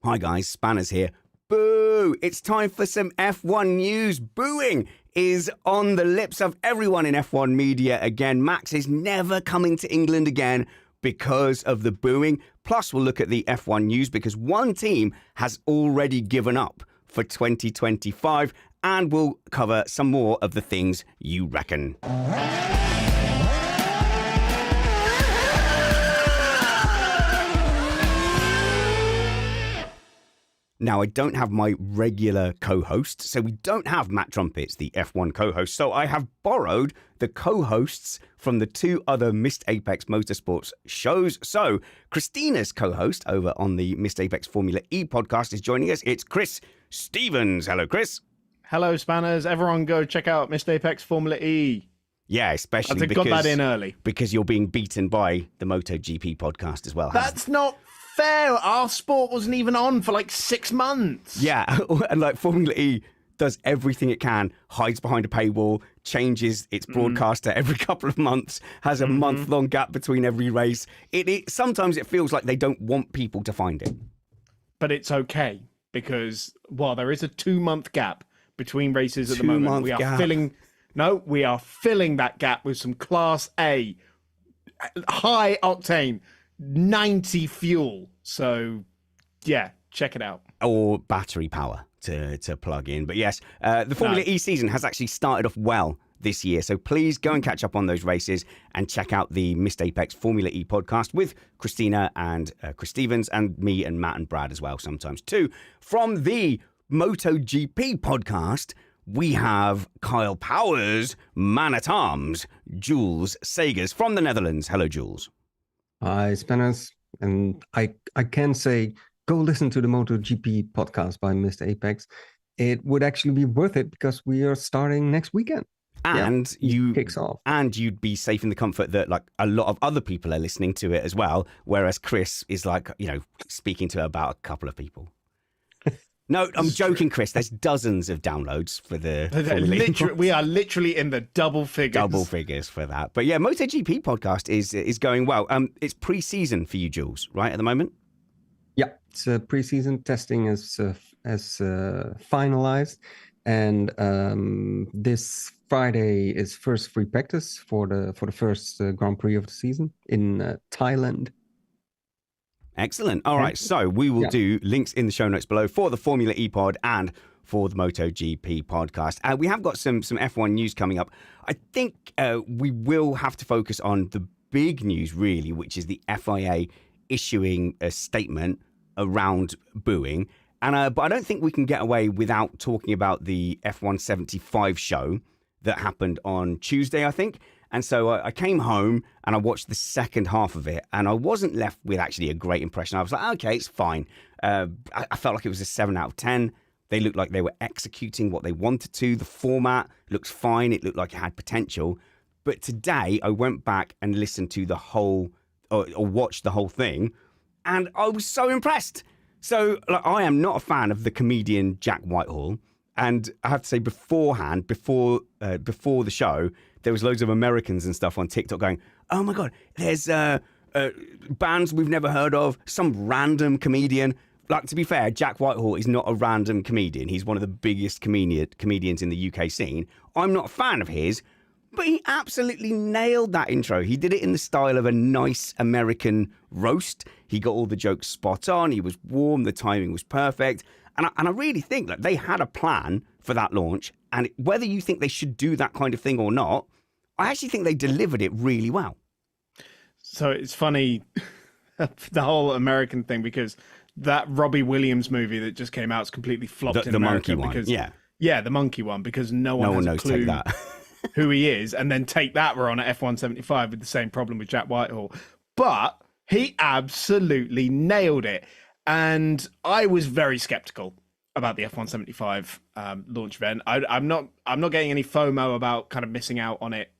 Hi guys, Spanners here. Boo! It's time for some F1 news. Booing is on the lips of everyone in F1 media again. Max is never coming to England again because of the booing. Plus, we'll look at the F1 news because one team has already given up for 2025, and we'll cover some more of the things you reckon. Now, I don't have my regular co-host, so we don't have Matt Trumpets, the F1 co-host. So I have borrowed the co-hosts from the two other Missed Apex Motorsports shows. So Christina's co-host over on the Missed Apex Formula E podcast is joining us. It's Chris Stevens. Hello, Chris. Hello, Spanners. Everyone go check out Missed Apex Formula E. Yeah, especially because got that in early. Because you're being beaten by the MotoGP podcast as well. That's not fair. Our sport wasn't even on for like 6 months. Yeah, and like Formula E does everything it can, hides behind a paywall, changes its broadcaster every couple of months, has a month-long gap between every race. Sometimes it feels like they don't want people to find it. But it's okay, because while there is a 2-month gap between races at the moment, we are filling that gap with some Class A, high octane, 90 fuel. So, yeah, check it out. Or battery power to plug in. But yes, the Formula E season has actually started off well this year. So please go and catch up on those races and check out the Missed Apex Formula E podcast with Christina and Chris Stevens and me and Matt and Brad as well sometimes too. From the MotoGP podcast, we have Kyle Powers' man-at-arms, Jules Seegers from the Netherlands. Hello, Jules. Hi, Spanners. And I can say, go listen to the MotoGP podcast by Mr. Apex. It would actually be worth it because we are starting next weekend. And kicks off. And you'd be safe in the comfort that like a lot of other people are listening to it as well. Whereas Chris is like, speaking to about a couple of people. No, I'm joking, Chris. There's dozens of downloads for the we are literally in the double figures. Double figures for that. But yeah, MotoGP podcast is going well. It's pre-season for you, Jules, right, at the moment? Yeah, it's pre-season testing is finalized. And this Friday is first free practice for the first Grand Prix of the season in Thailand. Excellent. All right. So we will do links in the show notes below for the Formula E pod and for the MotoGP podcast. We have got some F1 news coming up. I think we will have to focus on the big news, really, which is the FIA issuing a statement around booing. But I don't think we can get away without talking about the F1 75 show that happened on Tuesday, I think. And so I came home and I watched the second half of it, and I wasn't left with actually a great impression. I was like, okay, it's fine. I felt like it was a 7 out of 10. They looked like they were executing what they wanted to. The format looked fine. It looked like it had potential. But today I went back and listened to the whole, or watched the whole thing, and I was so impressed. So I am not a fan of the comedian Jack Whitehall. And I have to say beforehand, before the show, there was loads of Americans and stuff on TikTok going, oh my God, there's bands we've never heard of, some random comedian. Like, to be fair, Jack Whitehall is not a random comedian. He's one of the biggest comedians in the UK scene. I'm not a fan of his, but he absolutely nailed that intro. He did it in the style of a nice American roast. He got all the jokes spot on. He was warm. The timing was perfect. And I really think that they had a plan for that launch. And whether you think they should do that kind of thing or not, I actually think they delivered it really well. So it's funny, the whole American thing, because that Robbie Williams movie that just came out is completely flopped in America. The monkey one, yeah, the monkey one, because no one has a clue that. who he is. And then take that, we're on at F1 75 with the same problem with Jack Whitehall. But he absolutely nailed it. And I was very skeptical about the F1 75 launch event. I'm not getting any FOMO about kind of missing out on it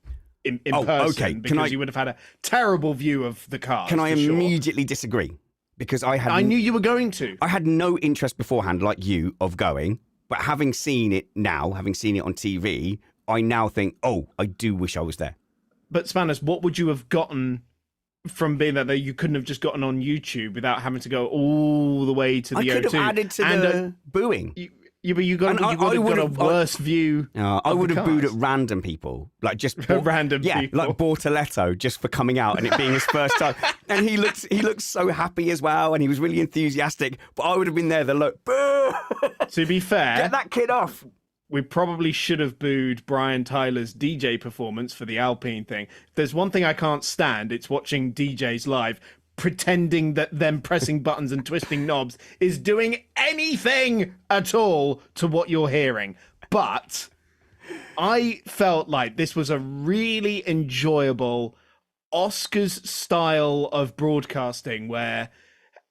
in person, okay. Because you would have had a terrible view of the car. Can I immediately disagree? Because I knew you were going to. I had no interest beforehand, like you, of going. But having seen it now, having seen it on TV, I now think, I do wish I was there. But Spanners, what would you have gotten from being that you couldn't have just gotten on YouTube without having to go all the way to the I O2. could have added to the booing. But you got a worse view. I would have booed at random people, like just random people. like Bortoletto, just for coming out and it being his first time. And he looks so happy as well, and he was really enthusiastic. But I would have been there, boo! To be fair, get that kid off. We probably should have booed Brian Tyler's DJ performance for the Alpine thing. If there's one thing I can't stand, it's watching DJs live pretending that them pressing buttons and twisting knobs is doing anything at all to what you're hearing. But I felt like this was a really enjoyable Oscars style of broadcasting where,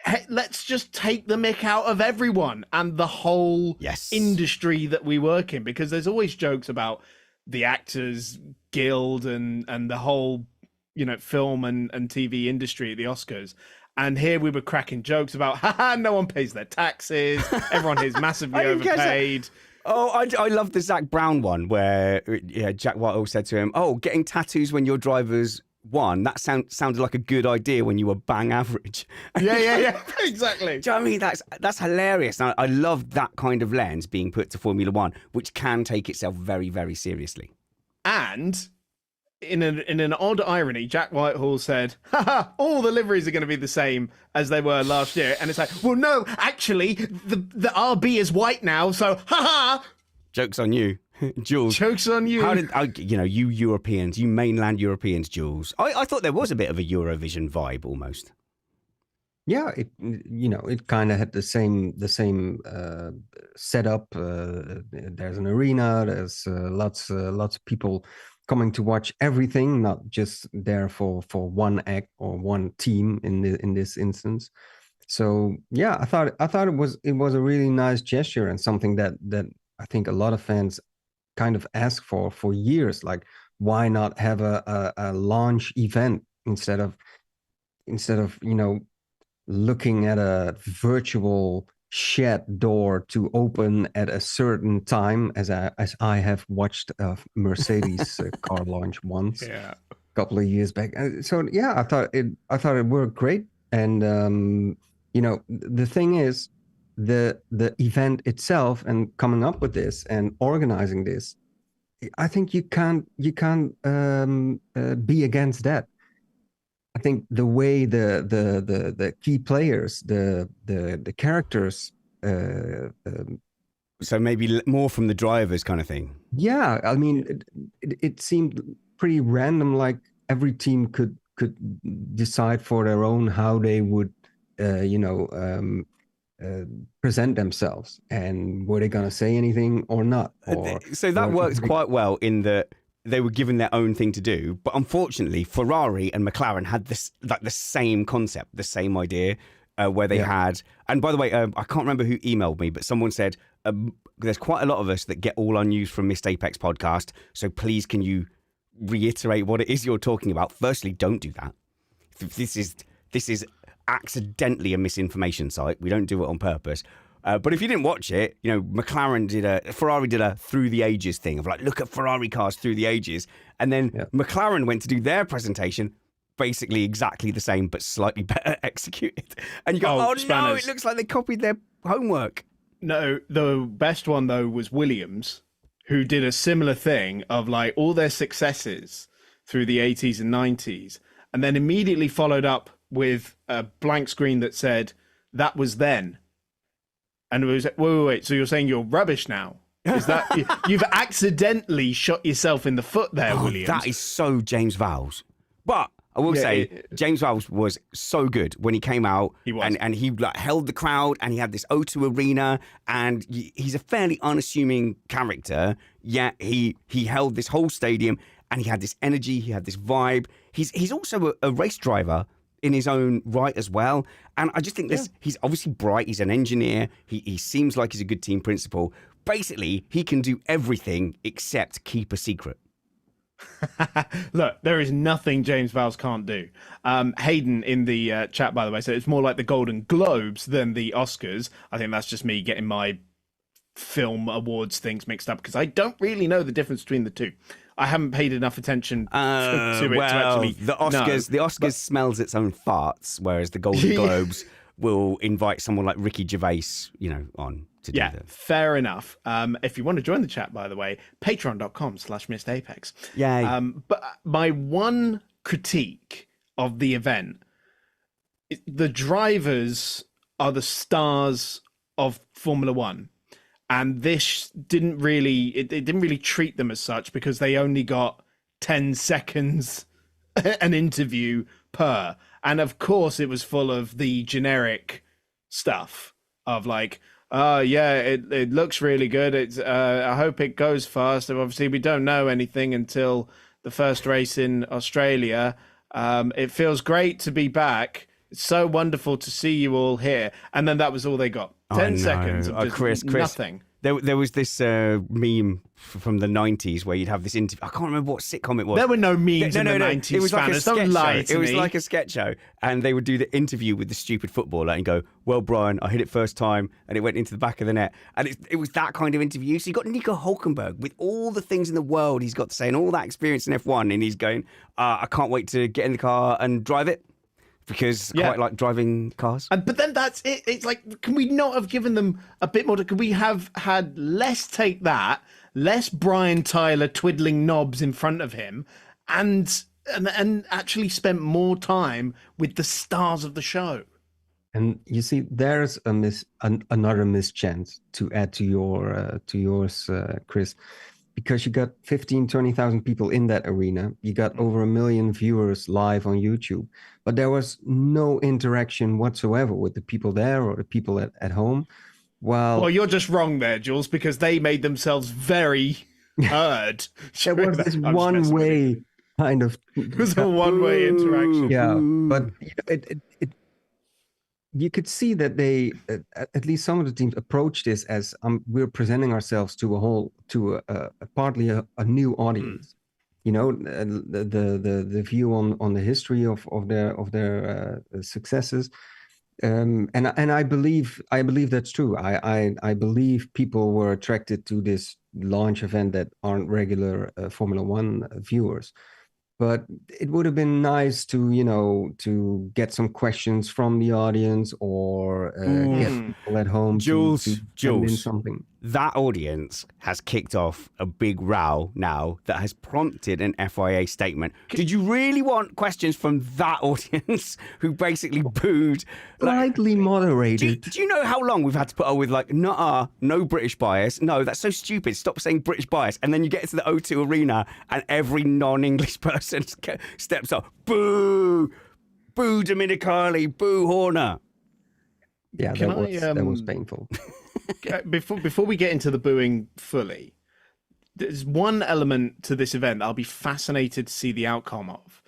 hey, let's just take the mick out of everyone and the whole industry that we work in, because there's always jokes about the Actors Guild and the whole film and TV industry at the Oscars. And here we were cracking jokes about, no one pays their taxes. Everyone here is massively overpaid. Oh, I love the Zach Brown one where Jack Whitehall said to him, getting tattoos when your driver's won, that sounded like a good idea when you were bang average. Yeah, exactly. Do you know what I mean? That's hilarious. And I love that kind of lens being put to Formula One, which can take itself very, very seriously. And in an odd irony, Jack Whitehall said, all the liveries are going to be the same as they were last year. And it's like, well, no, actually, the RB is white now, so Joke's on you, Jules. Joke's on you. How did you Europeans, you mainland Europeans, Jules? I thought there was a bit of a Eurovision vibe almost. Yeah, it kind of had the same setup. There's an arena. There's lots of people coming to watch everything, not just there for one act or one team in this instance. So yeah, I thought it was a really nice gesture and something that I think a lot of fans kind of asked for years. Like, why not have a launch event instead of looking at a virtual shed door to open at a certain time, as I have watched a Mercedes car launch once, a couple of years back. So yeah, I thought it worked great. And the thing is, the event itself and coming up with this and organizing this, I think you can't be against that. I think the way the key players, the characters. So maybe more from the drivers kind of thing. Yeah, I mean, it seemed pretty random. Like every team could decide for their own how they would, present themselves, and were they going to say anything or not. So that works quite well in that they were given their own thing to do, but unfortunately Ferrari and McLaren had this, like, the same concept, the same idea, where they had, and by the way, I can't remember who emailed me, but someone said, there's quite a lot of us that get all our news from Missed Apex podcast, so please can you reiterate what it is you're talking about? Firstly, don't do that. This is accidentally a misinformation site. We don't do it on purpose. But if you didn't watch it, Ferrari did a through the ages thing of like, look at Ferrari cars through the ages. And then McLaren went to do their presentation, basically exactly the same, but slightly better executed. And you go, no, it looks like they copied their homework. No, the best one though was Williams, who did a similar thing of like all their successes through the 80s and 90s, and then immediately followed up with a blank screen that said, that was then. And it was like, wait, so you're saying you're rubbish now? Is that you've accidentally shot yourself in the foot there, Williams? That is so James Vowles. But I will say, James Vowles was so good when he came out. He was. And he like held the crowd, and he had this O2 arena, and he's a fairly unassuming character, yet he held this whole stadium, and he had this energy, he had this vibe. He's also a race driver in his own right as well. And I just think he's obviously bright. He's an engineer. He seems like he's a good team principal. Basically, he can do everything except keep a secret. Look, there is nothing James Vowles can't do. Hayden in the chat, by the way, said it's more like the Golden Globes than the Oscars. I think that's just me getting my film awards things mixed up because I don't really know the difference between the two. I haven't paid enough attention to it to well, actually. the Oscars smells its own farts, whereas the Golden Globes will invite someone like Ricky Gervais, on to do that. Fair enough. If you want to join the chat, by the way, patreon.com/Missed Apex. Yay. But my one critique of the event, the drivers are the stars of Formula One. And this didn't really, it didn't really treat them as such because they only got 10 seconds an interview per. And of course, it was full of the generic stuff of like, it looks really good. It's I hope it goes fast. Obviously, we don't know anything until the first race in Australia. It feels great to be back. It's so wonderful to see you all here. And then that was all they got. 10 seconds of just Chris, nothing. There was this meme from the 90s where you'd have this interview. I can't remember what sitcom it was. There were no memes in the 90s. It was like a sketch show. It was me. like a sketch show. And they would do the interview with the stupid footballer and go, well, Brian, I hit it first time and it went into the back of the net. And it was that kind of interview. So you got Nico Hulkenberg with all the things in the world he's got to say and all that experience in F1. And he's going, I can't wait to get in the car and drive it. Because I quite like driving cars. But then that's it. It's like, can we not have given them a bit more? Could we have had less take that, less Brian Tyler twiddling knobs in front of him, and actually spent more time with the stars of the show? And you see, there's another mischance to add to yours, Chris. Because you got 20,000 people in that arena. You got over 1 million viewers live on YouTube. But there was no interaction whatsoever with the people there or the people at home. Well, you're just wrong there, Jules, because they made themselves very heard. There was this one-way kind of... It was a one-way interaction. Yeah, but you could see that they, at least some of the teams, approach this as we're presenting ourselves to partly a new audience. The view on the history of their successes, and I believe that's true. I believe people were attracted to this launch event that aren't regular Formula One viewers. But it would have been nice to get some questions from the audience or get people at home Jules, to send in something. That audience has kicked off a big row now that has prompted an FIA statement. Did you really want questions from that audience who basically booed? Slightly moderated. Do you know how long we've had to put up with no British bias? No, that's so stupid. Stop saying British bias. And then you get into the O2 arena and every non-English person steps up. Boo! Boo Dominicali! Boo Horner! Yeah, that was painful. Before we get into the booing fully, there's one element to this event that I'll be fascinated to see the outcome of.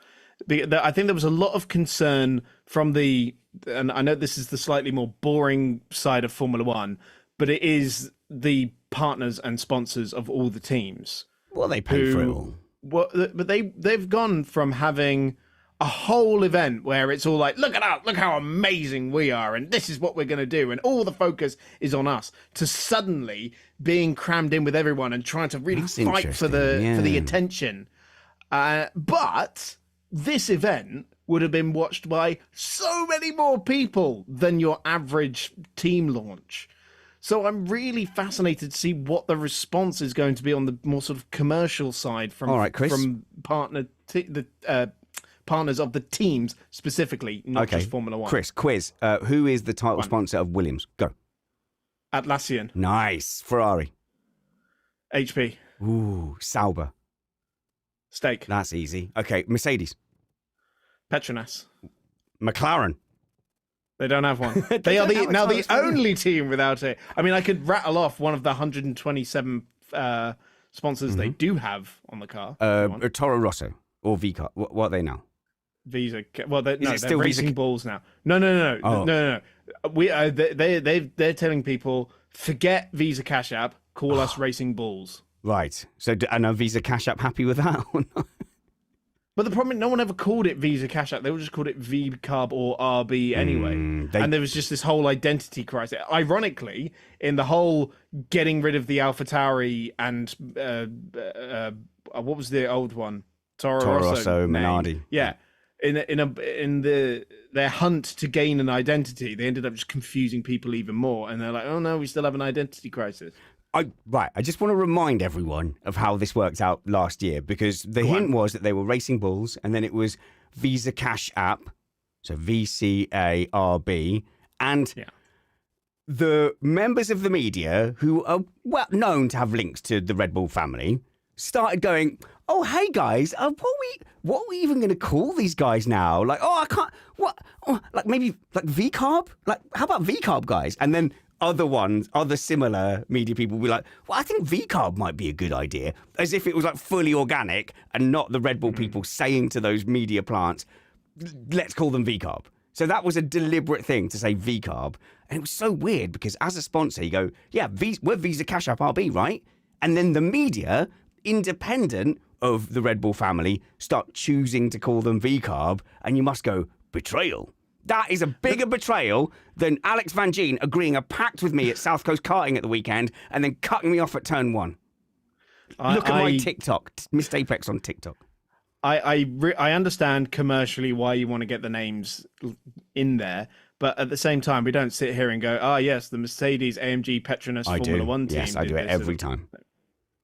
I think there was a lot of concern from and I know this is the slightly more boring side of Formula One, but it is the partners and sponsors of all the teams. Well, they pay for it all. But they've gone from having a whole event where it's all like, look at us, look how amazing we are, and this is what we're going to do, and all the focus is on us, to suddenly being crammed in with everyone and trying to really fight for the attention. But this event would have been watched by so many more people than your average team launch. So I'm really fascinated to see what the response is going to be on the more sort of commercial side from partners of the teams specifically, not just Formula One. Chris, quiz. Who is the title sponsor of Williams? Go. Atlassian. Nice. Ferrari. HP. Ooh, Sauber. Steak. That's easy. Okay, Mercedes. Petronas. McLaren. They don't have one. They are the only team without it. I mean, I could rattle off one of the 127 sponsors they do have on the car. Toro Rosso or Vika. What are they now? Visa. Well, they're still racing Visa? balls now. No. No. They're telling people, forget Visa Cash App, call us Racing Balls. Right. So, and are Visa Cash App happy with that or not? But the problem, no one ever called it Visa Cash App. They all just called it VCARB or RB anyway. And there was just this whole identity crisis. Ironically, in the whole getting rid of the AlphaTauri and what was the old one? Toro Rosso Minardi. Yeah. In their hunt to gain an identity, they ended up just confusing people even more. And they're like, oh no, we still have an identity crisis. I just want to remind everyone of how this worked out last year, because the hint was that they were Racing Bulls, and then it was Visa Cash App, so VCARB, and the members of the media who are well known to have links to the Red Bull family started going, oh, hey guys, what are we even going to call these guys now? Like, oh, I can't, what, oh, like maybe like VCARB? Like, how about VCARB guys? And then other similar media people will be like, well, I think VCARB might be a good idea, as if it was like fully organic and not the Red Bull people saying to those media plants, let's call them VCARB. So that was a deliberate thing to say VCARB. And it was so weird because as a sponsor, you go, yeah, we're Visa Cash App RB, right? And then the media, independent of the Red Bull family, start choosing to call them VCARB, and you must go, betrayal. That is a bigger betrayal than Alex Van Gien agreeing a pact with me at South Coast Karting at the weekend and then cutting me off at turn 1. Look at my TikTok, Missed Apex on TikTok. I understand commercially why you want to get the names in there, but at the same time, we don't sit here and go, oh yes, the Mercedes AMG Petronas Formula 1 team. Yes, I do it every time.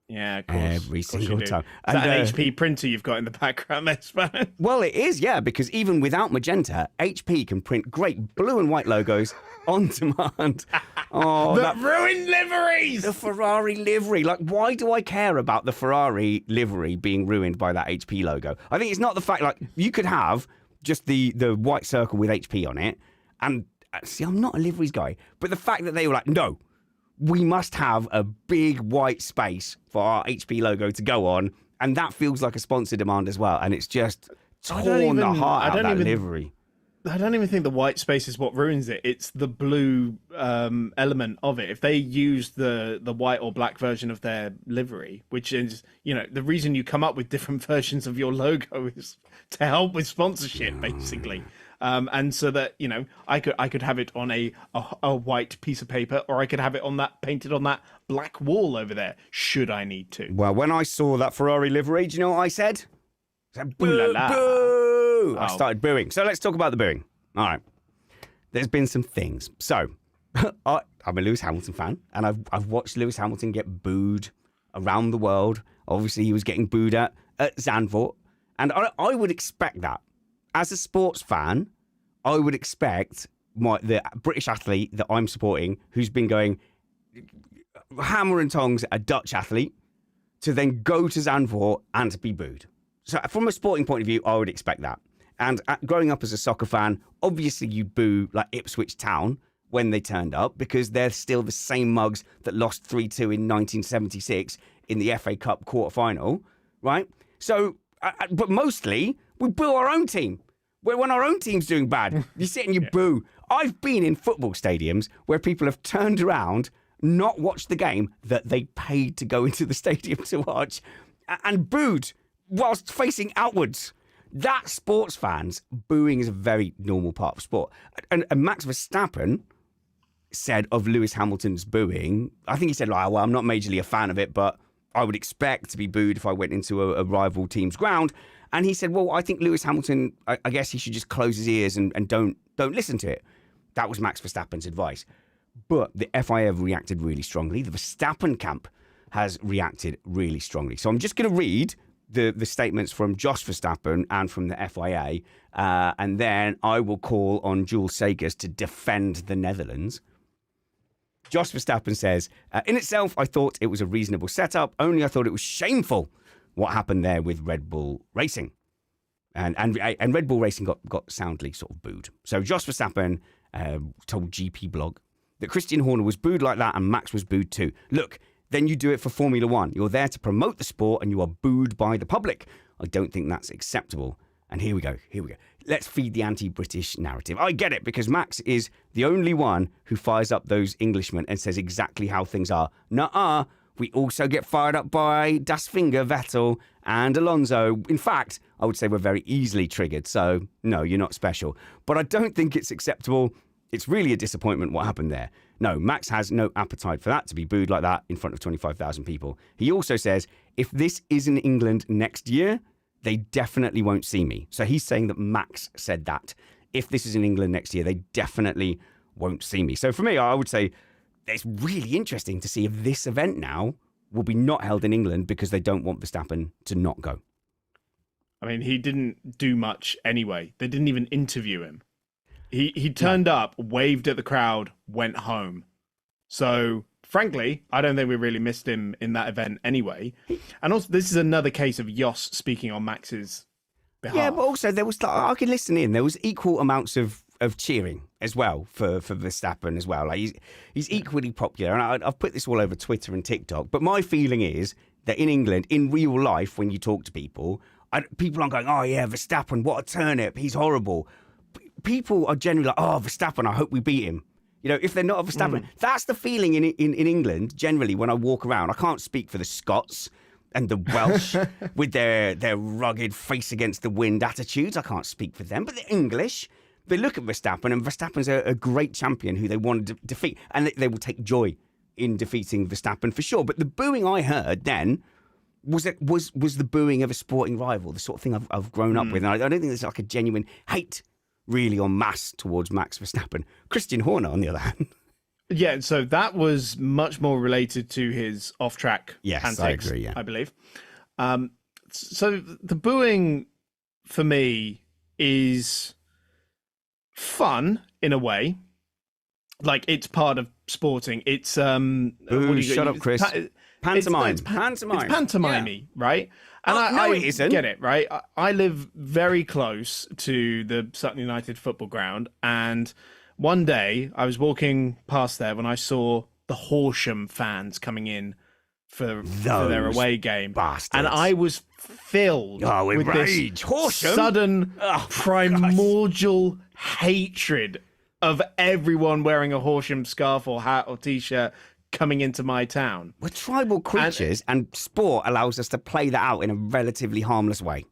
Yeah, of course. Every single time. Is that an HP printer you've got in the background there, Span? Well, it is, yeah, because even without magenta, HP can print great blue and white logos on demand. Oh, ruined liveries! The Ferrari livery. Like, why do I care about the Ferrari livery being ruined by that HP logo? I think it's not the fact, like, you could have just the white circle with HP on it, and see, I'm not a liveries guy, but the fact that they were like, no, we must have a big white space for our HP logo to go on, and that feels like a sponsor demand as well, and it's just torn the heart out of that livery. I don't even think the white space is what ruins it. It's the blue element of it. If they use the white or black version of their livery, which is, the reason you come up with different versions of your logo is to help with sponsorship, basically. And so that, I could have it on a white piece of paper, or I could have it painted on that black wall over there, should I need to. Well, when I saw that Ferrari livery, do you know what I said? I said, boo, la la. boo. I started booing. So let's talk about the booing. All right. There's been some things. So I'm a Lewis Hamilton fan, and I've watched Lewis Hamilton get booed around the world. Obviously, he was getting booed at Zandvoort, and I would expect that. As a sports fan, I would expect the British athlete that I'm supporting, who's been going hammer and tongs at a Dutch athlete, to then go to Zandvoort and to be booed. So from a sporting point of view, I would expect that. And growing up as a soccer fan, obviously you boo like Ipswich Town when they turned up, because they're still the same mugs that lost 3-2 in 1976 in the FA Cup quarter-final, right? So, but mostly we boo our own team. When our own team's doing bad, you sit and you boo. I've been in football stadiums where people have turned around, not watched the game that they paid to go into the stadium to watch, and booed whilst facing outwards. That sports fans, booing is a very normal part of sport. And Max Verstappen said of Lewis Hamilton's booing, I think he said, like, well, I'm not majorly a fan of it, but I would expect to be booed if I went into a rival team's ground. And he said, well, I think Lewis Hamilton, I guess he should just close his ears and don't listen to it. That was Max Verstappen's advice. But the FIA have reacted really strongly. The Verstappen camp has reacted really strongly. So I'm just going to read the statements from Jos Verstappen and from the FIA, and then I will call on Jules Seegers to defend the Netherlands. Jos Verstappen says, in itself, I thought it was a reasonable setup, only I thought it was shameful what happened there with Red Bull Racing. And Red Bull Racing got soundly sort of booed. So Jos Verstappen told GP Blog that Christian Horner was booed like that and Max was booed too. Look, then you do it for Formula One. You're there to promote the sport and you are booed by the public. I don't think that's acceptable. And here we go. Let's feed the anti-British narrative. I get it, because Max is the only one who fires up those Englishmen and says exactly how things are. Nuh-uh. We also get fired up by Das Finger, Vettel, and Alonso. In fact, I would say we're very easily triggered. So, no, you're not special. But I don't think it's acceptable. It's really a disappointment what happened there. No, Max has no appetite for that, to be booed like that in front of 25,000 people. He also says, if this is in England next year, they definitely won't see me. So he's saying that Max said that. If this is in England next year, they definitely won't see me. So for me, I would say it's really interesting to see if this event now will be not held in England because they don't want Verstappen to not go. I mean, he didn't do much anyway. They didn't even interview him. He turned up, waved at the crowd, went home. So, frankly, I don't think we really missed him in that event anyway. And also, this is another case of Jos speaking on Max's behalf. Yeah, but also there was, I could listen in. There was equal amounts of cheering as well for Verstappen as well. Like he's equally popular, and I've put this all over Twitter and TikTok. But my feeling is that in England, in real life, when you talk to people, people aren't going, "Oh yeah, Verstappen, what a turnip, he's horrible." People are generally like, "Oh, Verstappen, I hope we beat him." You know, if they're not a Verstappen, that's the feeling in England generally when I walk around. I can't speak for the Scots and the Welsh with their rugged face against the wind attitudes. I can't speak for them, but the English, they look at Verstappen, and Verstappen's a great champion who they want to defeat, and they will take joy in defeating Verstappen for sure. But the booing I heard then was the booing of a sporting rival, the sort of thing I've grown up with, and I don't think there's like a genuine hate really en masse towards Max Verstappen. Christian Horner, on the other hand. Yeah, so that was much more related to his off-track antics, I agree, yeah. I believe. So the booing for me is fun in a way. Like, it's part of sporting. It's Ooh, shut up, Chris. Pantomime. It's pantomime-y, right? And it isn't. Get it, right? I live very close to the Sutton United football ground, and one day I was walking past there when I saw the Horsham fans coming in for their away game. Bastards. And I was filled with rage. this Horsham? sudden primordial hatred of everyone wearing a Horsham scarf or hat or T-shirt coming into my town. We're tribal creatures, and sport allows us to play that out in a relatively harmless way.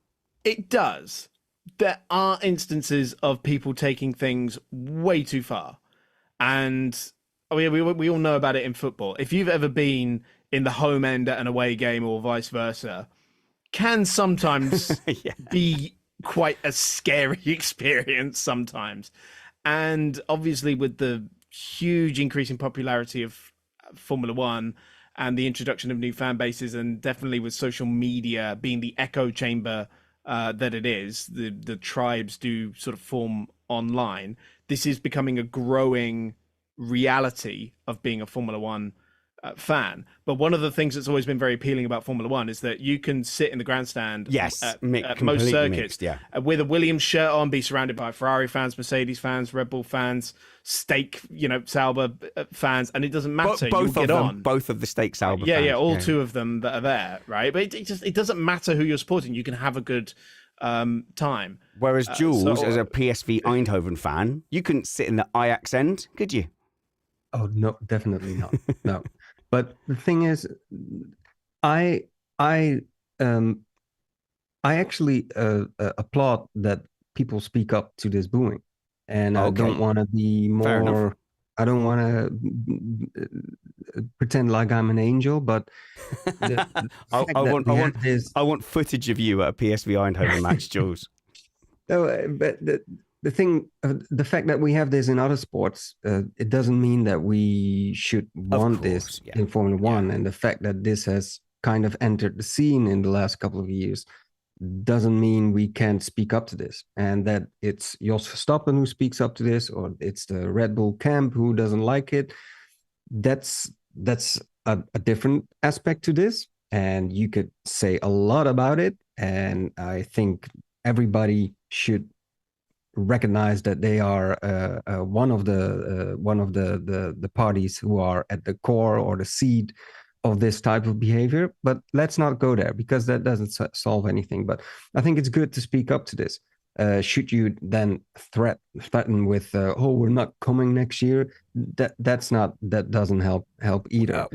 It does. There are instances of people taking things way too far. And we all know about it in football. If you've ever been in the home end at an away game or vice versa, can sometimes be quite a scary experience sometimes. And obviously with the huge increase in popularity of Formula One and the introduction of new fan bases, and definitely with social media being the echo chamber that it is, the tribes do sort of form online. This is becoming a growing reality of being a Formula One fan. But one of the things that's always been very appealing about Formula One is that you can sit in the grandstand at most circuits with a Williams shirt on, be surrounded by Ferrari fans, Mercedes fans, Red Bull fans, Sauber fans, and it doesn't matter. Both of the Stake Sauber fans. Yeah, all two of them that are there, right? But it doesn't matter who you're supporting. You can have a good time. Whereas Jules, as a PSV Eindhoven fan, you couldn't sit in the Ajax end, could you? Oh, no, definitely not. No. But the thing is, I actually applaud that people speak up to this booing, and I don't want to be more. I don't want to pretend like I'm an angel, but I want footage of you at a PSV Eindhoven match, Jules. No, but the thing, the fact that we have this in other sports, it doesn't mean that we should want this in Formula One. And the fact that this has kind of entered the scene in the last couple of years doesn't mean we can't speak up to this. And that it's Jos Verstappen who speaks up to this, or it's the Red Bull camp who doesn't like it. That's a different aspect to this. And you could say a lot about it. And I think everybody should recognize that they are one of the parties who are at the core or the seed of this type of behavior. But let's not go there, because that doesn't solve anything. But I think it's good to speak up to this. should you then threaten with we're not coming next year? That doesn't help either.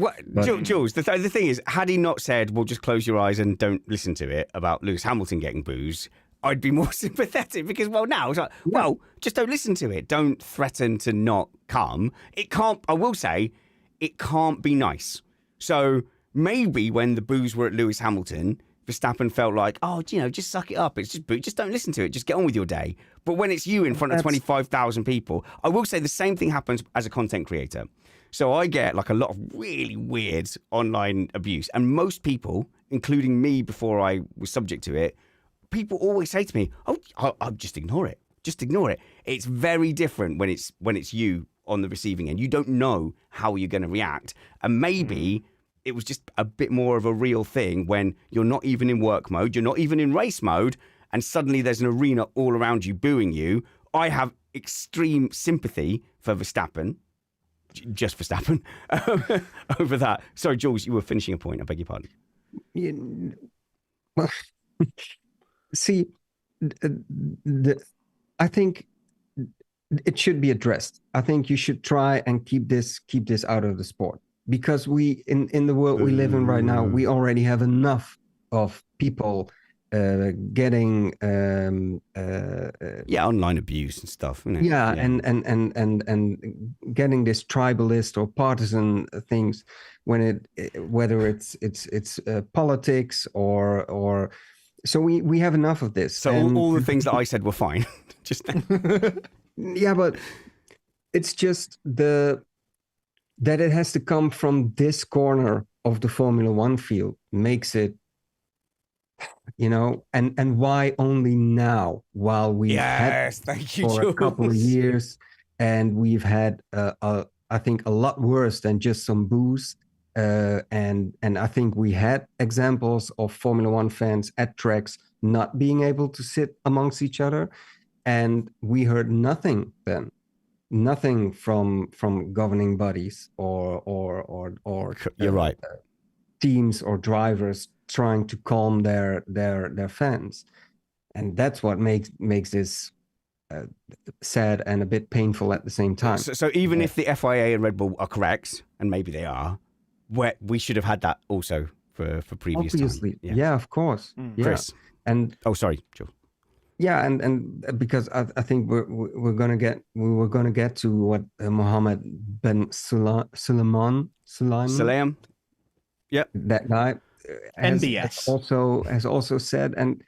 Jules, the thing is, had he not said, well, just close your eyes and don't listen to it about Lewis Hamilton getting booze, I'd be more sympathetic, because now it's like, well, just don't listen to it. Don't threaten to not come. I will say, it can't be nice. So maybe when the boos were at Lewis Hamilton, Verstappen felt like, just suck it up. It's just don't listen to it. Just get on with your day. But when it's you in front of 25,000 people, I will say the same thing happens as a content creator. So I get like a lot of really weird online abuse. And most people, including me before I was subject to it, people always say to me, I'll just ignore it. Just ignore it. It's very different when it's you on the receiving end. You don't know how you're going to react. And maybe it was just a bit more of a real thing when you're not even in work mode, you're not even in race mode, and suddenly there's an arena all around you booing you. I have extreme sympathy for Verstappen, just Verstappen, over that. Sorry, Jules, you were finishing a point. I beg your pardon. Well, see, I think it should be addressed. I think you should try and keep this out of the sport. Because we in the world we live in right now, we already have enough of people getting online abuse and stuff. And getting this tribalist or partisan things when whether it's politics or so we have enough of this. So all the things that I said were fine. Just yeah, but it's just that it has to come from this corner of the Formula One field makes it, and why only now, while we've had thank you, for Jules. a couple of years, and we've had, I think, a lot worse than just some booze. And I think we had examples of Formula One fans at tracks not being able to sit amongst each other, and we heard nothing then. Nothing from governing bodies or you're right, teams or drivers trying to calm their fans, and that's what makes this sad and a bit painful at the same time. So even if the FIA and Red Bull are correct, and maybe they are, we should have had that also for previous obviously time. Yeah, of course. Chris, and sorry, Joe. Yeah, and because I think we were gonna get to what Mohammed bin Sulayman, that guy, has also said, and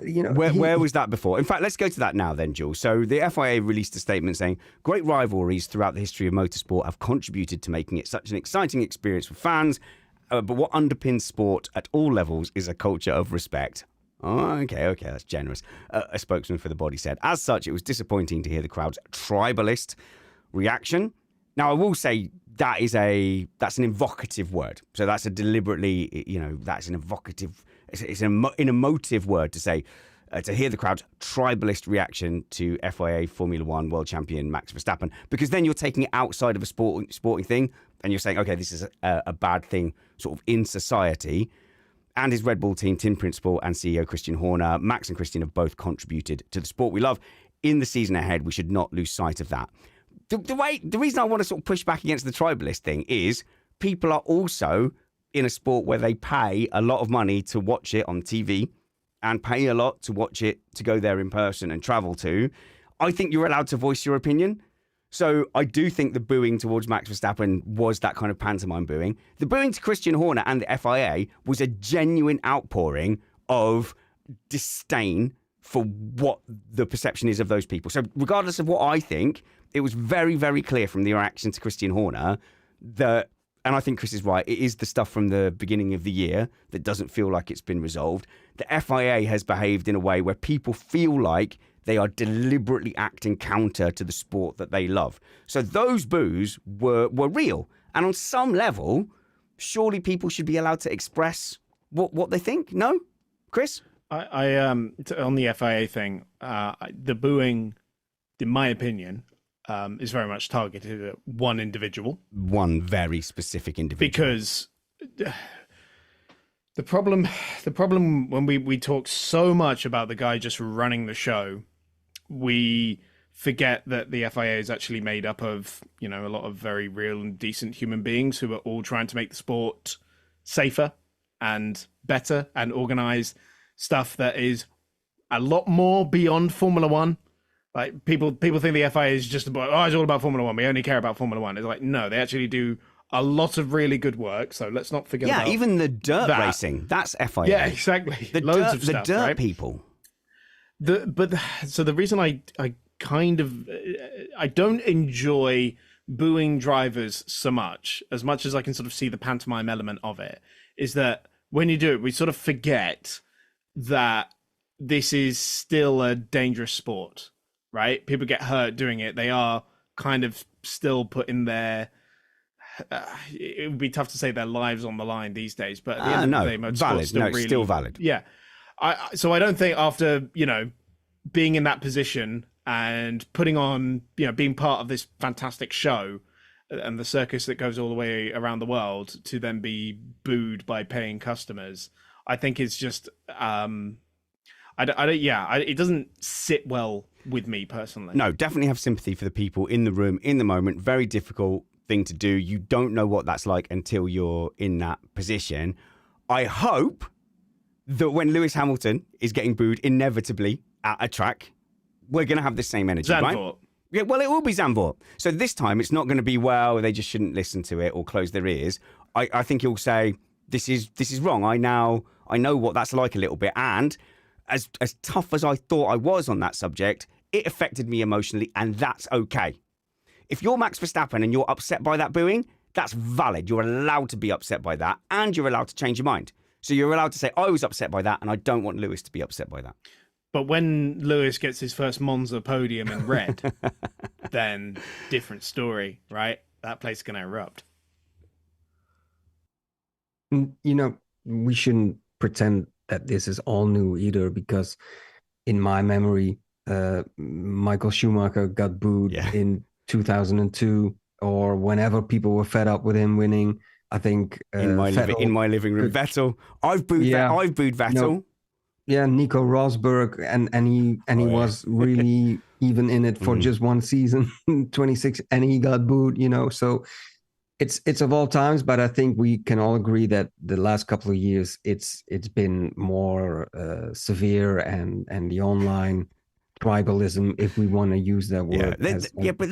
where was that before? In fact, let's go to that now then, Jules. So the FIA released a statement saying great rivalries throughout the history of motorsport have contributed to making it such an exciting experience for fans, but what underpins sport at all levels is a culture of respect. Oh, okay, that's generous. A spokesman for the body said, as such, it was disappointing to hear the crowd's tribalist reaction. Now, I will say that's an evocative word. So that's a deliberately, that's an evocative, it's an emotive word to say, to hear the crowd's tribalist reaction to FIA Formula One world champion Max Verstappen, because then you're taking it outside of a sporting thing and you're saying, okay, this is a bad thing sort of in society. And his Red Bull team, team principal and CEO Christian Horner, Max and Christian have both contributed to the sport we love. In the season ahead, we should not lose sight of that. The reason I want to sort of push back against the tribalist thing is people are also in a sport where they pay a lot of money to watch it on TV and pay a lot to watch it, to go there in person and travel to. I think you're allowed to voice your opinion. So I do think the booing towards Max Verstappen was that kind of pantomime booing. The booing to Christian Horner and the FIA was a genuine outpouring of disdain for what the perception is of those people. So regardless of what I think, it was very, very clear from the reaction to Christian Horner that, and I think Chris is right, it is the stuff from the beginning of the year that doesn't feel like it's been resolved. The FIA has behaved in a way where people feel like they are deliberately acting counter to the sport that they love. So those boos were real. And on some level, surely people should be allowed to express what they think. No? Chris? I on the FIA thing, the booing, in my opinion, is very much targeted at one individual. One very specific individual. Because The problem when we talk so much about the guy just running the show, we forget that the FIA is actually made up of, a lot of very real and decent human beings who are all trying to make the sport safer and better and organize stuff that is a lot more beyond Formula One. Like people think the FIA is just about, it's all about Formula One. We only care about Formula One. It's like, no, they actually do a lot of really good work. So let's not forget about even the dirt racing. That's FIA. Yeah, exactly. Loads of stuff, the dirt right? people. So the reason I don't enjoy booing drivers so much as I can sort of see the pantomime element of it, is that when you do it, we sort of forget that this is still a dangerous sport, right? People get hurt doing it. They are kind of still putting their it would be tough to say their lives on the line these days, but at the end of the day, motorsport's still valid. Yeah. So I don't think after, being in that position and putting on, being part of this fantastic show and the circus that goes all the way around the world, to then be booed by paying customers, I think it's just, it doesn't sit well with me personally. No, definitely have sympathy for the people in the room, in the moment. Very difficult thing to do. You don't know what that's like until you're in that position. I hope that when Lewis Hamilton is getting booed inevitably at a track, we're going to have the same energy, Zandvoort. Right? Yeah, well, it will be Zandvoort. So this time it's not going to be, well, they just shouldn't listen to it or close their ears. I think he'll say, this is wrong. I know what that's like a little bit. And as tough as I thought I was on that subject, it affected me emotionally, and that's okay. If you're Max Verstappen and you're upset by that booing, that's valid. You're allowed to be upset by that, and you're allowed to change your mind. So you're allowed to say, I was upset by that, and I don't want Lewis to be upset by that. But when Lewis gets his first Monza podium in red, then different story, right? That place is going to erupt. We shouldn't pretend that this is all new either, because in my memory, Michael Schumacher got booed in 2002, or whenever people were fed up with him winning. I think in my living room, Vettel. I've booed Vettel. Nico Rosberg, and he was really even in it for just one season, 26, and he got booed. So it's of all times, but I think we can all agree that the last couple of years it's been more severe, and the online tribalism, if we want to use that word. But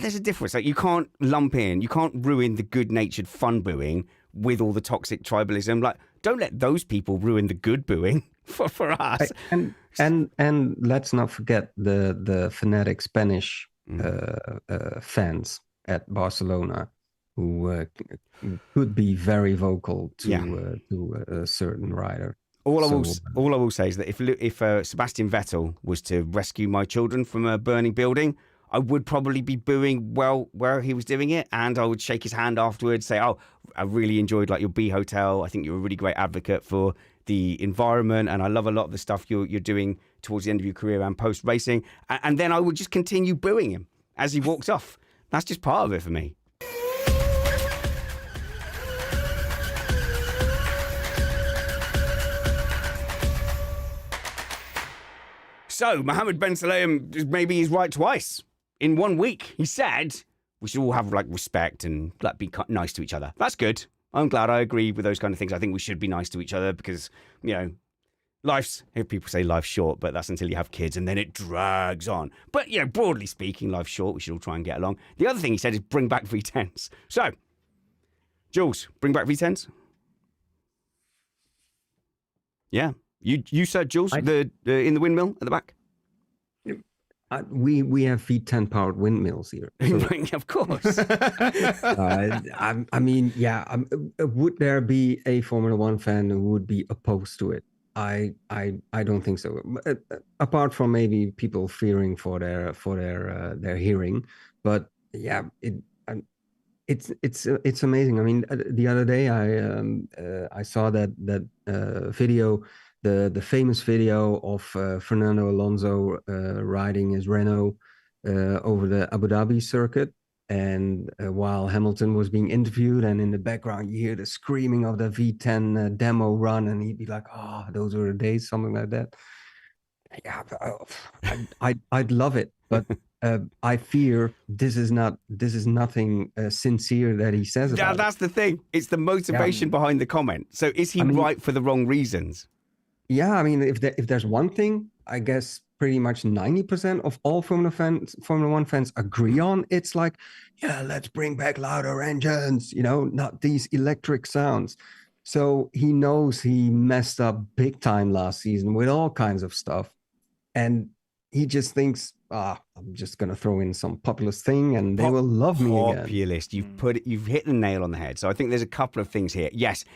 there's a difference. Like, you can't ruin the good-natured fun booing with all the toxic tribalism. Like, don't let those people ruin the good booing for us. And let's not forget the fanatic Spanish fans at Barcelona who could be very vocal to a certain rider. All I will say is that if Sebastian Vettel was to rescue my children from a burning building, I would probably be booing where he was doing it, and I would shake his hand afterwards, say, "Oh, I really enjoyed your B Hotel. I think you're a really great advocate for the environment, and I love a lot of the stuff you're doing towards the end of your career and post racing." And then I would just continue booing him as he walked off. That's just part of it for me. So, Mohammed Ben Sulayem, maybe he's right twice in 1 week. He said we should all have respect and be nice to each other. That's good. I'm glad. I agree with those kind of things. I think we should be nice to each other because, people say life's short, but that's until you have kids, and then it drags on. But, broadly speaking, life's short. We should all try and get along. The other thing he said is bring back V10s. So, Jules, bring back V10s? Yeah. You said, Jules, in the windmill at the back? We have V10 powered windmills here. So, of course. Would there be a Formula One fan who would be opposed to it? I don't think so. Apart from maybe people fearing for their hearing, but it's amazing. I mean, the other day I saw that video. The famous video of Fernando Alonso riding his Renault over the Abu Dhabi circuit, And while Hamilton was being interviewed, and in the background, you hear the screaming of the V10 demo run, and he'd be like, "Oh, those were the days," something like that. Yeah, I'd love it, but I fear this is nothing sincere that he says about That's the thing. It's the motivation behind the comment. So is he right for the wrong reasons? Yeah, I mean, if there's one thing, I guess pretty much 90% of all Formula One fans agree on, it's like, yeah, let's bring back louder engines, not these electric sounds. So he knows he messed up big time last season with all kinds of stuff. And he just thinks, I'm just going to throw in some populist thing and they will love me again. Populist. You've hit the nail on the head. So I think there's a couple of things here. Yes,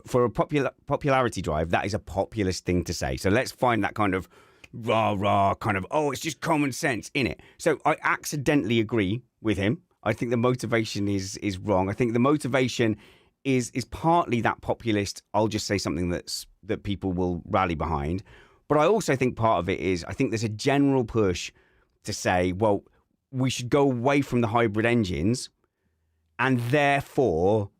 for a popularity drive, that is a populist thing to say. So let's find that kind of rah, kind of, it's just common sense in it. So I accidentally agree with him. I think the motivation is wrong. I think the motivation is partly that populist, I'll just say something that people will rally behind. But I also think part of it is, I think there's a general push to say, well, we should go away from the hybrid engines and therefore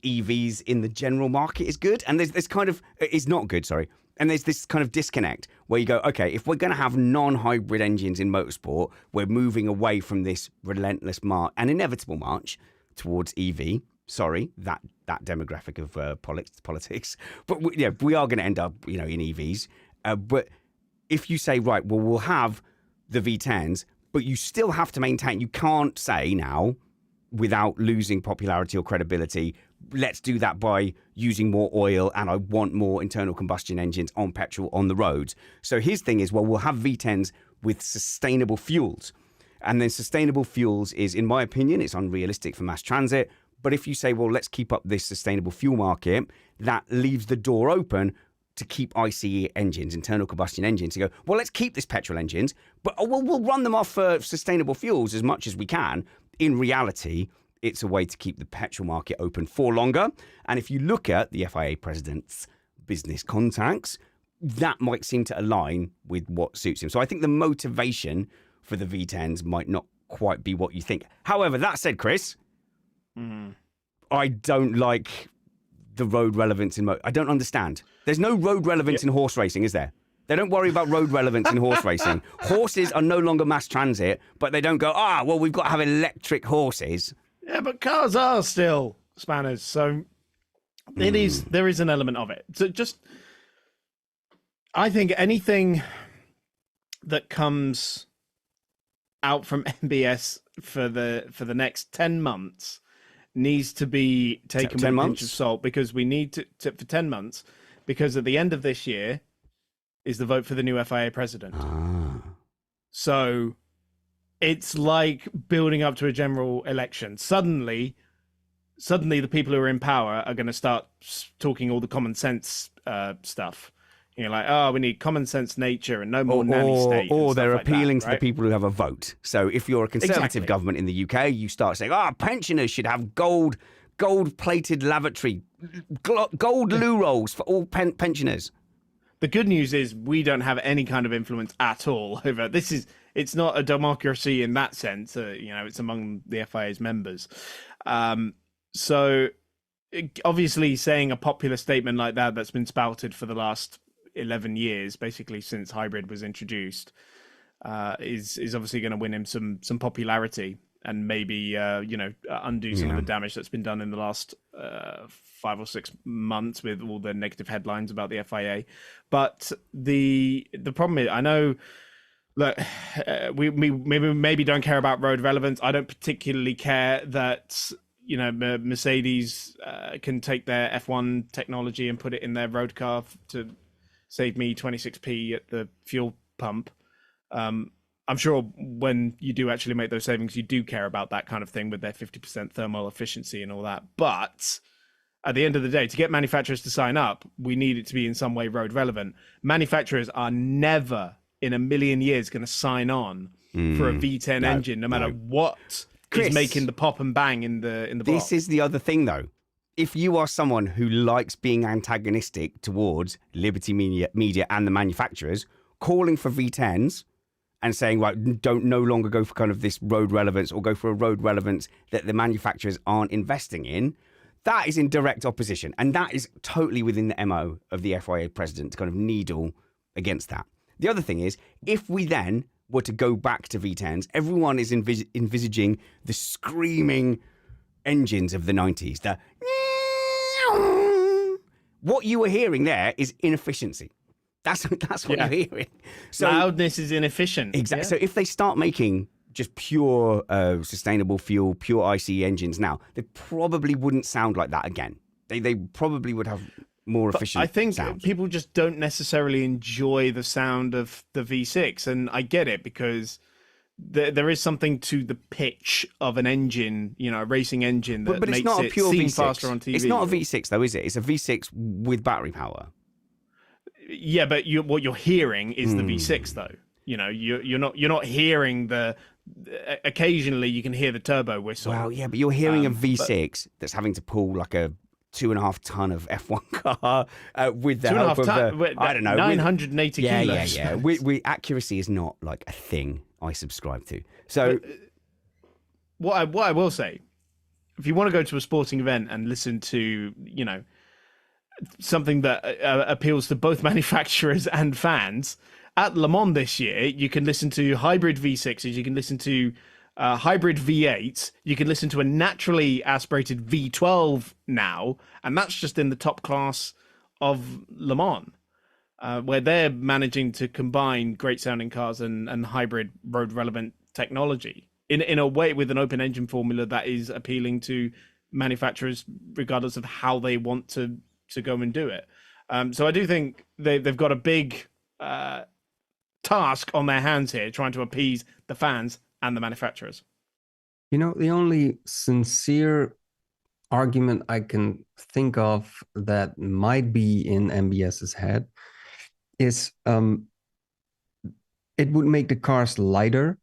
EVs in the general market is good. And there's this kind of, is not good, sorry. And there's this kind of disconnect where you go, okay, if we're going to have non-hybrid engines in motorsport, we're moving away from this relentless march, an inevitable march towards EV. Sorry, that demographic of politics. But we are going to end up, in EVs. But if you say, right, well, we'll have the V10s, but you still have to maintain, you can't say now, without losing popularity or credibility, let's do that by using more oil and I want more internal combustion engines on petrol on the roads. So his thing is, well, we'll have V10s with sustainable fuels. And then sustainable fuels is, in my opinion, it's unrealistic for mass transit. But if you say, well, let's keep up this sustainable fuel market, that leaves the door open to keep ICE engines, internal combustion engines, to go, well, let's keep this petrol engines, but we'll run them off sustainable fuels as much as we can. In reality, it's a way to keep the petrol market open for longer. And if you look at the FIA president's business contacts, that might seem to align with what suits him. So I think the motivation for the V10s might not quite be what you think. However, that said, Chris, I don't like the road relevance in I don't understand. There's no road relevance in horse racing, is there? They don't worry about road relevance in horse racing. Horses are no longer mass transit, but they don't go, well, we've got to have electric horses. Yeah, but cars are still spanners, so there is an element of it. So I think anything that comes out from MBS for the next 10 months needs to be taken with a pinch of salt, because we need to for 10 months, because at the end of this year is the vote for the new FIA president. So it's like building up to a general election. Suddenly the people who are in power are going to start talking all the common sense stuff. We need common sense nature and no more nanny state. Or they're appealing to the people who have a vote. So if you're a Conservative government in the UK, you start saying, pensioners should have gold-plated lavatory, gold loo rolls for all pensioners. The good news is we don't have any kind of influence at all over this. It's not a democracy in that sense. It's among the FIA's members. So obviously saying a popular statement like that's been spouted for the last 11 years, basically since hybrid was introduced, is obviously going to win him some popularity and maybe undo some of the damage that's been done in the last 5 or 6 months with all the negative headlines about the FIA. But the problem is, I know, look, we maybe don't care about road relevance. I don't particularly care that Mercedes can take their F1 technology and put it in their road car to save me 26p at the fuel pump. I'm sure when you do actually make those savings, you do care about that kind of thing with their 50% thermal efficiency and all that. But at the end of the day, to get manufacturers to sign up, we need it to be in some way road relevant. Manufacturers are never in a million years going to sign on for a V10 engine, no matter what Chris, is making the pop and bang in the box. This is the other thing, though. If you are someone who likes being antagonistic towards Liberty Media and the manufacturers, calling for V10s and saying, right, don't no longer go for kind of this road relevance or go for a road relevance that the manufacturers aren't investing in, that is in direct opposition. And that is totally within the MO of the FIA president to kind of needle against that. The other thing is, if we then were to go back to V10s, everyone is envisaging the screaming engines of the 90s. What you were hearing there is inefficiency. That's what you're hearing. So loudness is inefficient. Exactly. Yeah. So if they start making just pure sustainable fuel, pure ICE engines now, they probably wouldn't sound like that again. They probably would have more efficient I think sound. People just don't necessarily enjoy the sound of the V6, and I get it because there is something to the pitch of an engine, a racing engine that but makes it's not it a pure seem V6. faster on TV. It's not a V6 though, is it? It's a V6 with battery power. Yeah, but what you're hearing is the V6 though. You're not hearing the. Occasionally, you can hear the turbo whistle. Well, yeah, but you're hearing a V6 that's having to pull like a 2.5 ton of F1 car with the help of I don't know, 980 kilos. Yeah. We accuracy is not like a thing I subscribe to. So, what I will say, if you want to go to a sporting event and listen to something that appeals to both manufacturers and fans. At Le Mans this year, you can listen to hybrid V6s, you can listen to hybrid V8s, you can listen to a naturally aspirated V12 now, and that's just in the top class of Le Mans, where they're managing to combine great sounding cars and hybrid road relevant technology in a way with an open engine formula that is appealing to manufacturers regardless of how they want to go and do it. So I do think they've got a big task on their hands here, trying to appease the fans and the manufacturers. The only sincere argument I can think of that might be in MBS's head is it would make the cars lighter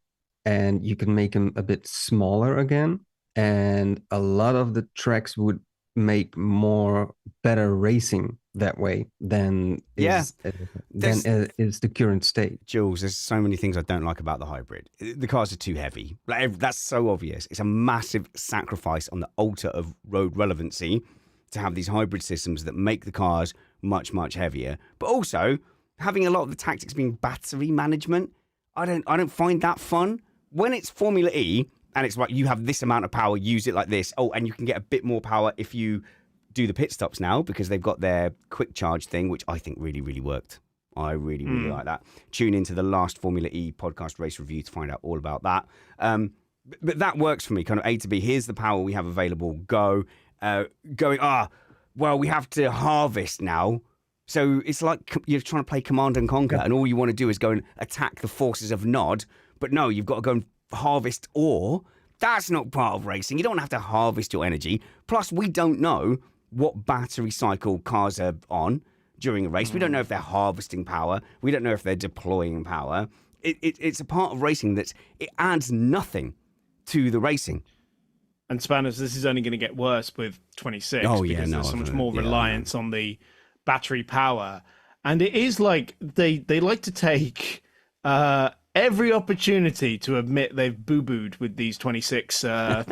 and you can make them a bit smaller again. And a lot of the tracks would make better racing that way than is the current state. Jules, there's so many things I don't like about the hybrid. The cars are too heavy. That's so obvious. It's a massive sacrifice on the altar of road relevancy to have these hybrid systems that make the cars much, much heavier. But also having a lot of the tactics being battery management. I don't find that fun. When it's Formula E and it's like you have this amount of power, use it like this. Oh, and you can get a bit more power if you do the pit stops now because they've got their quick charge thing, which I think really, really worked. I really, really like that. Tune into the last Formula E podcast race review to find out all about that. But that works for me, kind of A to B. Here's the power we have available. Go. We have to harvest now. So it's like you're trying to play Command and Conquer and all you want to do is go and attack the forces of Nod. But no, you've got to go and harvest ore. That's not part of racing. You don't have to harvest your energy. Plus, we don't know what battery cycle cars are on during a race. We don't know if they're harvesting power. We don't know if they're deploying power. It's a part of racing it adds nothing to the racing. And Spanners, this is only going to get worse with 26 because there's so much more reliance on the battery power. And it is like they like to take every opportunity to admit they've boo-booed with these 26 power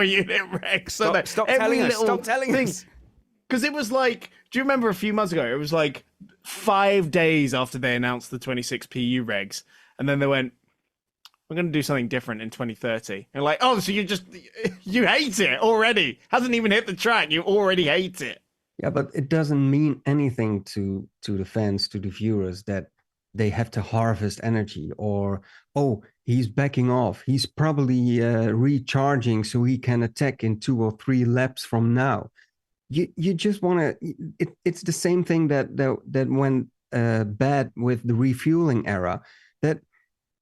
unit regs. So stop telling us. Because it was like, do you remember a few months ago? It was like 5 days after they announced the 26 PU regs. And then they went, we're going to do something different in 2030. And like, oh, so you hate it already. Hasn't even hit the track. You already hate it. Yeah, but it doesn't mean anything to the fans, to the viewers, that they have to harvest energy or, oh, he's backing off. He's probably recharging so he can attack in 2 or 3 laps from now. You just want to. It's the same thing that went bad with the refueling era. That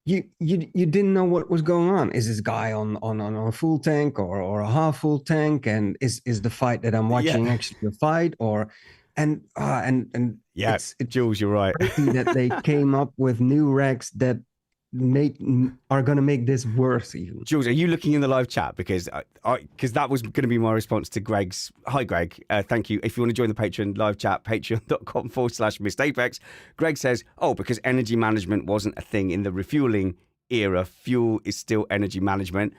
you didn't know what was going on. Is this guy on a full tank or a half full tank? And is the fight that I'm watching actually a fight or? And Jules, you're right. That they came up with new regs that are going to make this worse even. Jules, are you looking in the live chat? Because that was going to be my response to Greg's. Hi, Greg. Thank you. If you want to join the Patreon live chat, patreon.com/Missed Apex. Greg says, because energy management wasn't a thing in the refueling era, fuel is still energy management.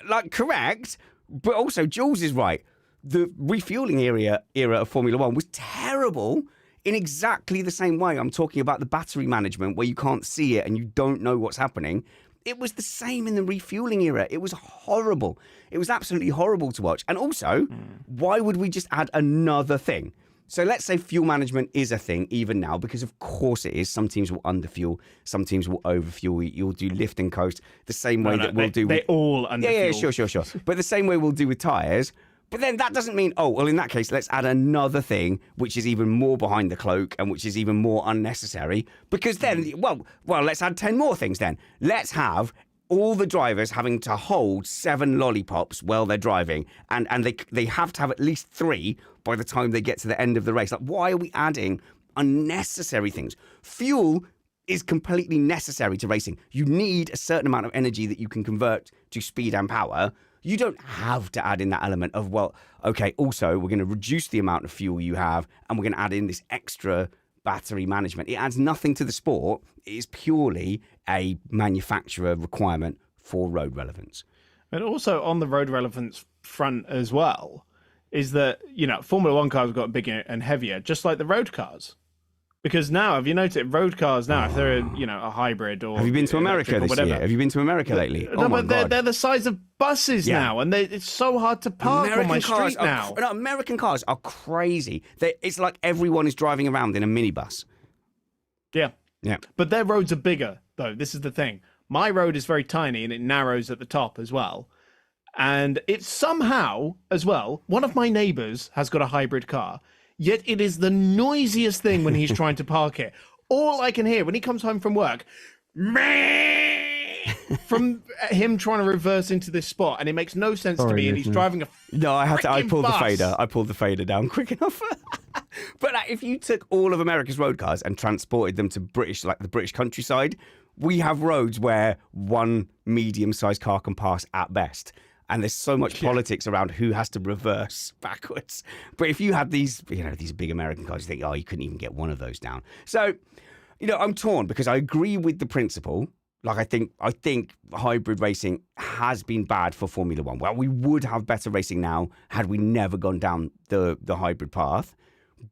Like, correct. But also, Jules is right. The refueling era of Formula One was terrible in exactly the same way. I'm talking about the battery management where you can't see it and you don't know what's happening. It was the same in the refueling era. It was horrible. It was absolutely horrible to watch. And also, why would we just add another thing? So let's say fuel management is a thing even now, because of course it is. Some teams will underfuel, some teams will overfuel. You'll do lift and coast the same way that we'll do. They all underfuel. Yeah, sure. But the same way we'll do with tyres. But then that doesn't mean, in that case, let's add another thing, which is even more behind the cloak and which is even more unnecessary. Because then, well, let's add 10 more things then. Let's have all the drivers having to hold 7 lollipops while they're driving. And they have to have at least 3 by the time they get to the end of the race. Like, why are we adding unnecessary things? Fuel is completely necessary to racing. You need a certain amount of energy that you can convert to speed and power. You don't have to add in that element of, also, we're going to reduce the amount of fuel you have and we're going to add in this extra battery management. It adds nothing to the sport. It is purely a manufacturer requirement for road relevance. And also on the road relevance front as well, is that, Formula One cars have got bigger and heavier, just like the road cars. Because now, have you noticed, road cars now, if they're a hybrid or... Have you been to America this year? Have you been to America lately? No, but they're the size of buses now, and it's so hard to park on my street now. American cars are crazy. It's like everyone is driving around in a minibus. Yeah. Yeah. But their roads are bigger, though. This is the thing. My road is very tiny, and it narrows at the top as well. And it's somehow, as well, one of my neighbours has got a hybrid car. Yet it is the noisiest thing when he's trying to park it. All I can hear when he comes home from work, from him trying to reverse into this spot, and it makes no sense to me. And he's driving a I pulled bus. the fader. I pulled the fader down quick enough. But if you took all of America's road cars and transported them to the British countryside, we have roads where one medium-sized car can pass at best. And there's so much politics around who has to reverse backwards. But if you had these big American cars, you think, you couldn't even get one of those down. So, I'm torn because I agree with the principle. Like, I think hybrid racing has been bad for Formula One. Well, we would have better racing now had we never gone down the hybrid path.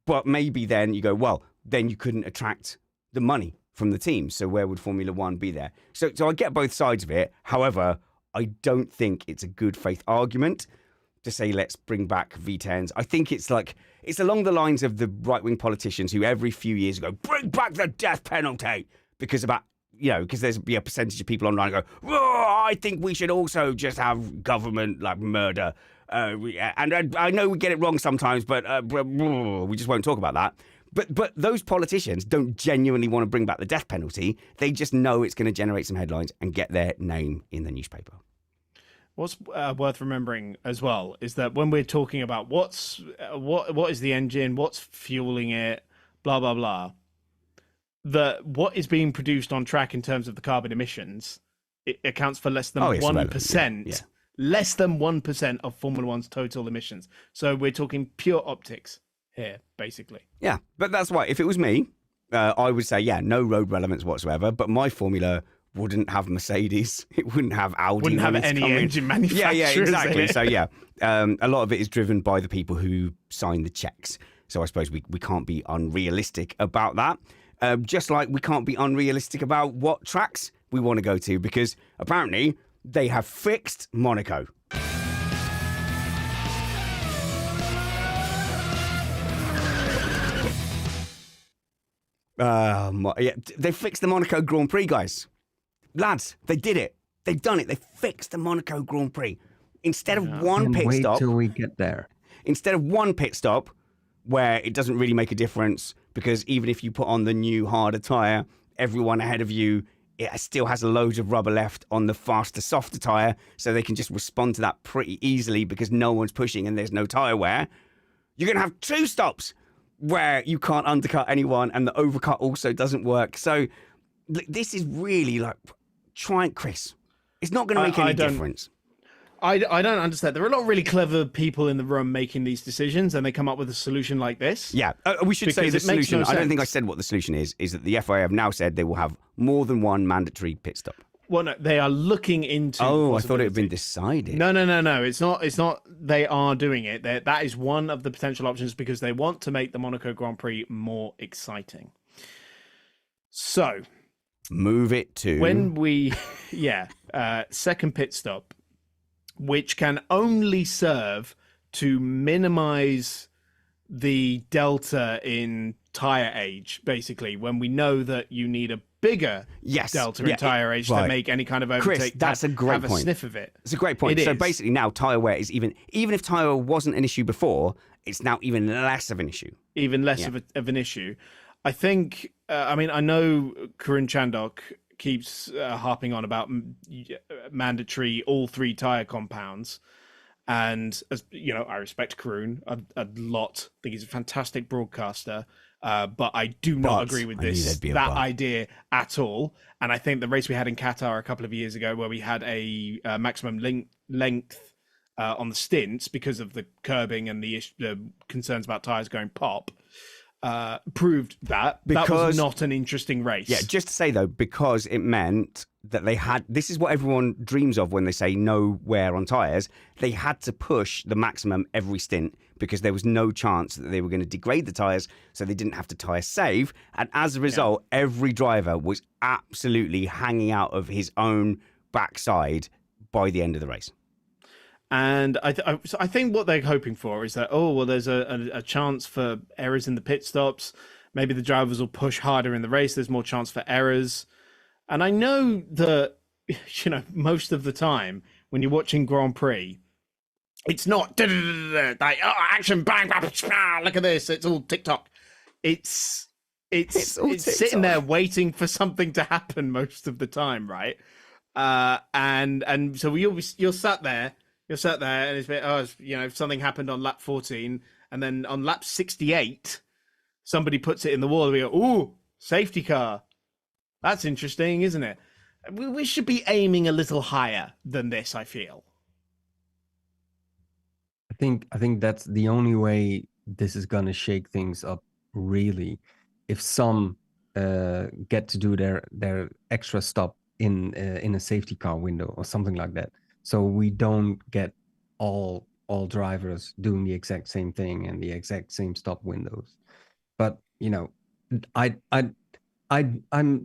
But maybe then you go, then you couldn't attract the money from the teams. So where would Formula One be there? So I get both sides of it. However, I don't think it's a good faith argument to say, let's bring back V10s. I think it's along the lines of the right-wing politicians who every few years go, bring back the death penalty. Because there's a percentage of people online who go, I think we should also just have government murder. And I know we get it wrong sometimes, but we just won't talk about that. But those politicians don't genuinely want to bring back the death penalty. They just know it's going to generate some headlines and get their name in the newspaper. What's worth remembering as well is that when we're talking about what is the engine, what's fueling it, blah, blah, blah, what is being produced on track in terms of the carbon emissions, it accounts for less than 1%. Yeah. Less than 1% of Formula One's total emissions. So we're talking pure optics here, basically. Yeah, but that's why if it was me, I would say, no road relevance whatsoever, but my formula wouldn't have Mercedes, it wouldn't have Audi. Wouldn't have any engine manufacturers. Yeah, exactly. So a lot of it is driven by the people who sign the checks. So I suppose we can't be unrealistic about that. Just like we can't be unrealistic about what tracks we want to go to, because apparently they have fixed Monaco. They fixed the Monaco Grand Prix, guys. Lads, they did it. They've done it. They fixed the Monaco Grand Prix. Instead of one pit stop. Wait till we get there. Instead of one pit stop where it doesn't really make a difference, because even if you put on the new harder tyre, everyone ahead of you, it still has loads of rubber left on the faster, softer tyre, so they can just respond to that pretty easily because no one's pushing and there's no tyre wear. You're going to have 2 stops where you can't undercut anyone and the overcut also doesn't work. So this is really trying, Chris. It's not going to make any difference. I don't understand. There are a lot of really clever people in the room making these decisions, and they come up with a solution like this. Yeah, we should say the solution. No I don't think I said what the solution is that the FIA have now said they will have more than one mandatory pit stop. Well, no, they are looking into. Oh, I thought it had been decided. No. It's not. They are doing it. That is one of the potential options because they want to make the Monaco Grand Prix more exciting. So, move it to when we, second pit stop, which can only serve to minimize the delta in tire age. Basically, when we know that you need a bigger delta in tire age to make any kind of overtake. Chris, that's a great point. Have a sniff of it. It's a great point. So basically now tire wear is even if tire wasn't an issue before, it's now even less of an issue. Even less of an issue. I think, I know Karun Chandok keeps harping on about mandatory all 3 tire compounds. And, as you know, I respect Karun a lot. I think he's a fantastic broadcaster. But I do not agree with that idea at all. And I think the race we had in Qatar a couple of years ago, where we had a maximum length on the stints because of the curbing and the concerns about tires going pop, proved that was not an interesting race. Yeah, just to say though, because it meant that they had, this is what everyone dreams of when they say no wear on tires. They had to push the maximum every stint because there was no chance that they were going to degrade the tires, so they didn't have to tire save. And as a result, every driver was absolutely hanging out of his own backside by the end of the race. And I think what they're hoping for is that, there's a chance for errors in the pit stops. Maybe the drivers will push harder in the race. There's more chance for errors. And I know that, most of the time when you're watching Grand Prix, it's not like action, bang, bang, look at this. It's all TikTok. It's sitting there waiting for something to happen most of the time, right? And so you're sat there. You're sat there, and if something happened on lap 14, and then on lap 68, somebody puts it in the wall. We go, ooh, safety car. That's interesting, isn't it? We should be aiming a little higher than this, I feel. I think that's the only way this is going to shake things up, really. If some get to do their extra stop in a safety car window or something like that. So we don't get all drivers doing the exact same thing and the exact same stop windows. But I'm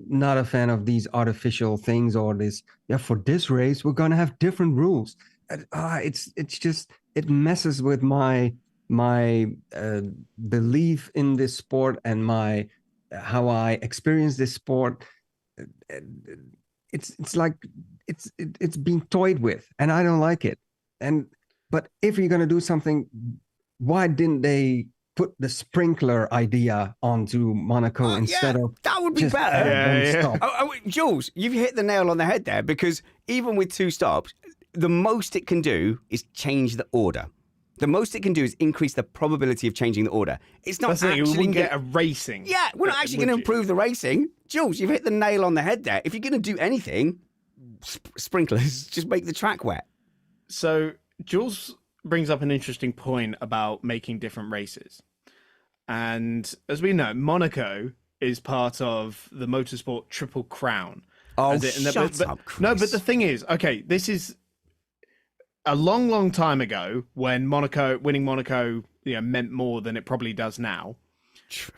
not a fan of these artificial things or this. Yeah, for this race we're gonna have different rules. It's just, it messes with my belief in this sport and my how I experience this sport. It's like it's being toyed with, and I don't like it. But if you're gonna do something, why didn't they put the sprinkler idea onto Monaco instead of that would be better? Jules, you've hit the nail on the head there, because even with 2 stops, the most it can do is change the order. The most it can do is increase the probability of changing the order. It's not actually going to get a racing. Yeah, we're not actually going to improve the racing. Jules, you've hit the nail on the head there. If you're going to do anything, sprinklers, just make the track wet. So Jules brings up an interesting point about making different races. And as we know, Monaco is part of the motorsport Triple Crown. Oh, shut up, Chris. No, but the thing is, okay, this is a long, long time ago when winning Monaco meant more than it probably does now.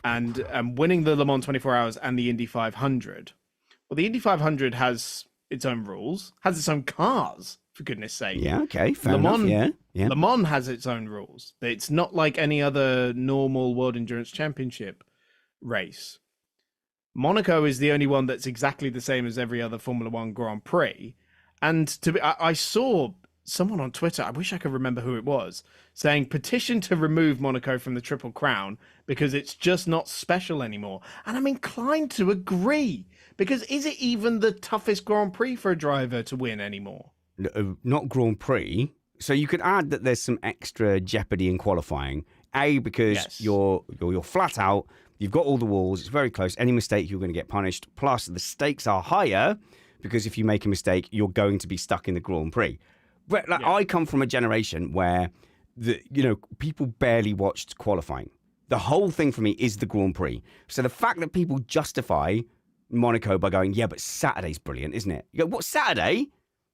And winning the Le Mans 24 Hours and the Indy 500. Well, the Indy 500 has its own rules, has its own cars, for goodness sake. Yeah, okay, fair enough. Yeah. Le Mans has its own rules. It's not like any other normal World Endurance Championship race. Monaco is the only one that's exactly the same as every other Formula One Grand Prix. And I saw someone on Twitter, I wish I could remember who it was, saying petition to remove Monaco from the Triple Crown because it's just not special anymore. And I'm inclined to agree, because is it even the toughest Grand Prix for a driver to win anymore? Not Grand Prix. So you could add that there's some extra jeopardy in qualifying. Because you're flat out, you've got all the walls, it's very close. Any mistake, you're going to get punished. Plus, the stakes are higher because if you make a mistake, you're going to be stuck in the Grand Prix. But I come from a generation where people barely watched qualifying. The whole thing for me is the Grand Prix. So the fact that people justify Monaco by going, yeah, but Saturday's brilliant, isn't it? You go, what, Saturday?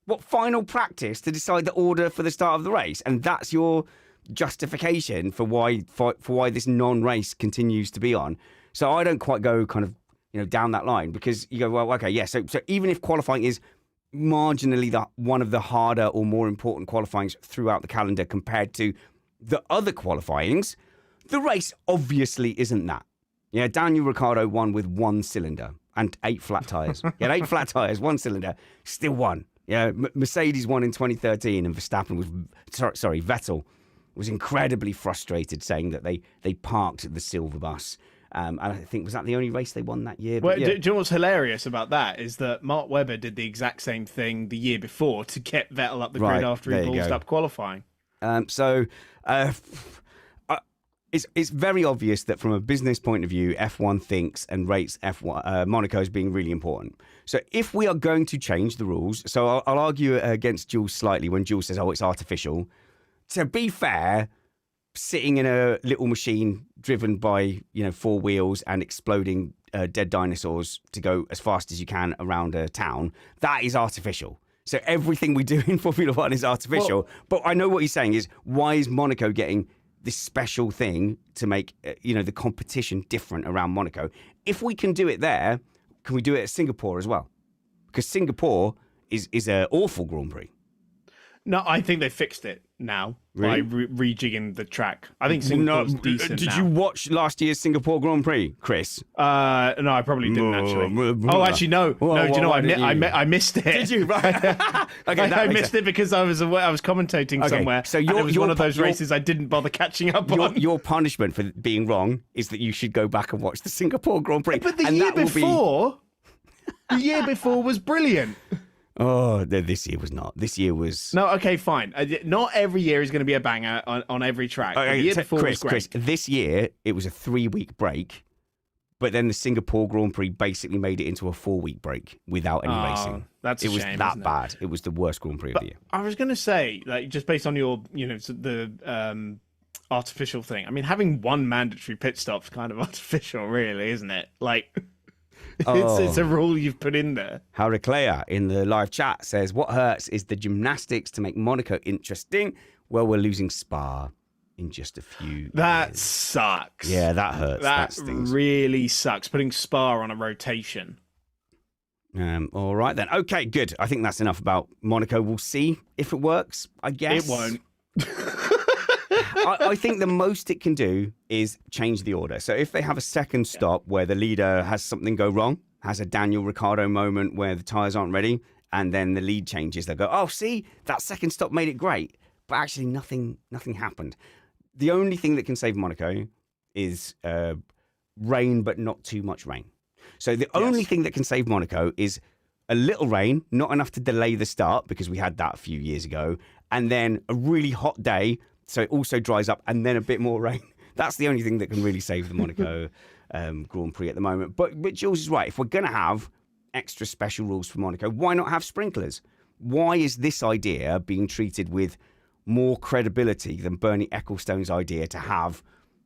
What, final practice to decide the order for the start of the race? And that's your justification for why this non-race continues to be on. So I don't quite go kind of down that line, because you go, well, okay, yeah. So even if qualifying is marginally one of the harder or more important qualifyings throughout the calendar compared to the other qualifyings, the race obviously isn't that. Yeah, Daniel Ricciardo won with one cylinder and 8 flat tires. He had 8 flat tires, one cylinder, still won. Yeah, Mercedes won in 2013, and Verstappen Vettel was incredibly frustrated, saying that they parked the silver bus. And I think, was that the only race they won that year? Well, do you know what's hilarious about that is that Mark Webber did the exact same thing the year before to get Vettel up the grid after he ballsed up qualifying. It's very obvious that from a business point of view, F1 thinks and rates Monaco as being really important. So if we are going to change the rules, so I'll argue against Jules slightly when Jules says, oh, it's artificial. To be fair, sitting in a little machine driven by 4 wheels and exploding dead dinosaurs to go as fast as you can around a town, that is artificial. So everything we do in Formula One is artificial. But I know what he's saying is, why is Monaco getting this special thing to make the competition different around Monaco? If we can do it there, can we do it at Singapore as well? Because Singapore is an awful Grand Prix. No, I think they fixed it now Really? by rejigging the track. I think Singapore's decent Did now. you watch last year's Singapore Grand Prix, Chris? No, I probably didn't actually. Oh, actually, no. No, do you know, I missed it. Did you? Right. Okay, I missed it because I was commentating somewhere. So it was one of those races I didn't bother catching up on. Your punishment for being wrong is that you should go back and watch the Singapore Grand Prix. But the year before was brilliant. Oh, this year was not. This year was... No, okay, fine. Not every year is going to be a banger on every track. The year before was great. Chris, this year, it was a 3-week break, but then the Singapore Grand Prix basically made it into a 4-week break without any racing. That's a shame, It was that bad. It was the worst Grand Prix of the year. I was going to say, just based on your, the artificial thing, I mean, having one mandatory pit stop's kind of artificial, really, isn't it? It's a rule you've put in there. Hariclea in the live chat says, what hurts is the gymnastics to make Monaco interesting. Well, we're losing Spa in just a few years. Sucks. Yeah, that hurts. That stings. really sucks, putting Spa on a rotation. All right, then. Okay, good. I think that's enough about Monaco. We'll see if it works, I guess. It won't. I think the most it can do is change the order. So if they have a second stop where the leader has something go wrong, has a Daniel Ricciardo moment where the tyres aren't ready, and then the lead changes, they'll go, oh, see, that second stop made it great. But actually nothing happened. The only thing that can save Monaco is rain, but not too much rain. So the only thing that can save Monaco is a little rain, not enough to delay the start, because we had that a few years ago, and then a really hot day, so it also dries up, and then a bit more rain. That's the only thing that can really save the Monaco Grand Prix at the moment. But Jules is right. If we're going to have extra special rules for Monaco, why not have sprinklers? Why is this idea being treated with more credibility than Bernie Ecclestone's idea to have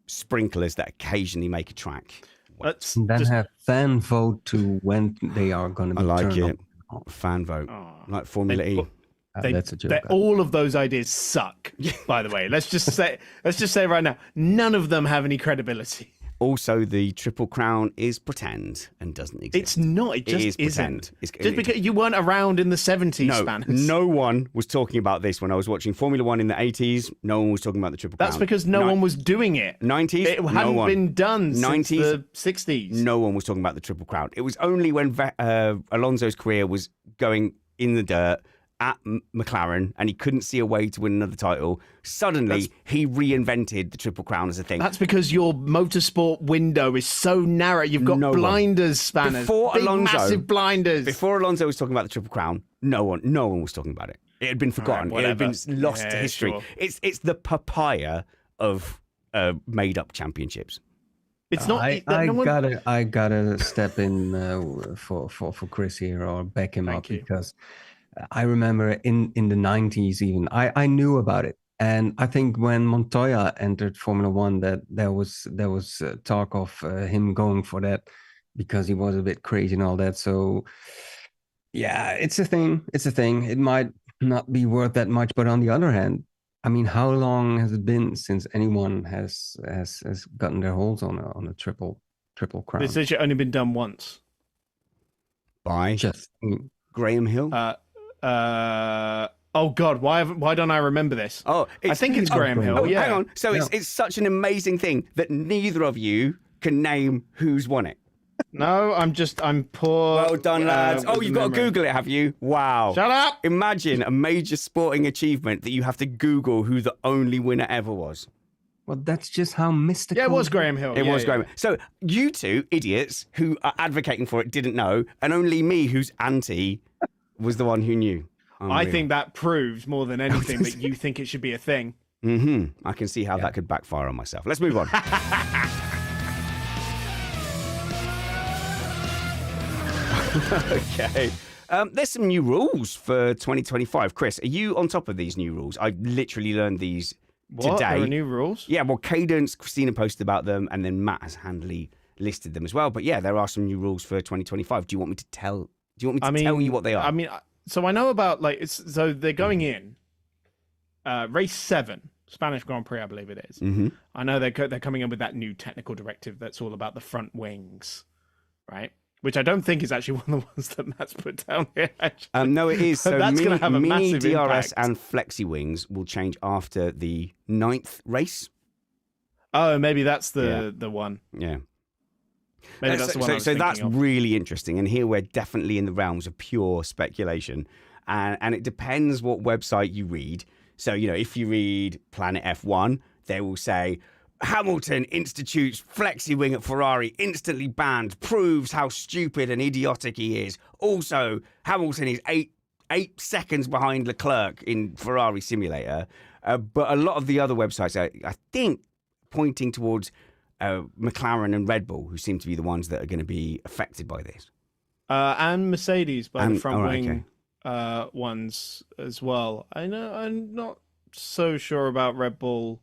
sprinklers that occasionally make a track? Have fan vote to when they are going to be turned on. Fan vote, like Formula E. That's a joke. All of those ideas suck, by the way. Let's just say right now, none of them have any credibility. Also, the Triple Crown is pretend and doesn't exist. It's not. It just isn't. Just because you weren't around in the 70s, Spanners. No one was talking about this when I was watching Formula One in the 80s. No one was talking about the Triple Crown. That's because no one was doing it. 90s? It hadn't been done since the 60s. No one was talking about the Triple Crown. It was only when Alonso's career was going in the dirt at McLaren and he couldn't see a way to win another title, suddenly he reinvented the Triple Crown as a thing. That's because your motorsport window is so narrow. You've got blinders, Spanners. Massive blinders. Before Alonso was talking about the Triple Crown, no one was talking about it. It had been forgotten. It had been lost to history. Sure. It's the papaya of made-up championships. It's not. I gotta step in for Chris here or back him up because I remember in the 90s even I knew about it, and I think when Montoya entered Formula One that there was talk of him going for that because he was a bit crazy and all that. So yeah, it's a thing. It's a thing. It might not be worth that much, but on the other hand, I mean, how long has it been since anyone has gotten their holds on a triple crown? It's actually only been done once by just Graham Hill. Oh God, why don't I remember this? Oh, I think it's Graham Hill. Oh, yeah. hang on. So it's such an amazing thing that neither of you can name who's won it. No, I'm poor. Well done, lads. You've got to Google it, have you? Wow. Shut up. Imagine a major sporting achievement that you have to Google who the only winner ever was. Well, that's just how mystical. Yeah, it was Graham Hill. It was Graham Hill. So you two idiots who are advocating for it didn't know, and only me, who's anti, was the one who knew. Unreal. I think that proves more than anything that you think it should be a thing. I can see how that could backfire on myself. Let's move on. Okay. There's some new rules for 2025. Chris, are you on top of these new rules? I literally learned these today. There are new rules? Yeah, well, Cadence, Christina posted about them, and then Matt has handily listed them as well. But yeah, there are some new rules for 2025. Do you want me to tell you what they are? I mean, so I know about so they're going in race 7, Spanish Grand Prix, I believe it is. Mm-hmm. I know they're coming in with that new technical directive that's all about the front wings, right? Which I don't think is actually one of the ones that Matt's put down here. No, it is. So that's going to have a mini massive DRS impact. and flexi wings will change after the 9th race. Oh, maybe that's the one. Yeah. Maybe that's the one. So that's really interesting. And here we're definitely in the realms of pure speculation. And it depends what website you read. So, if you read Planet F1, they will say, Hamilton institutes flexi wing at Ferrari, instantly banned, proves how stupid and idiotic he is. Also, Hamilton is eight seconds behind Leclerc in Ferrari simulator. But a lot of the other websites are, I think, pointing towards McLaren and Red Bull, who seem to be the ones that are going to be affected by this. And Mercedes by the front wing okay. Ones as well. I'm not so sure about Red Bull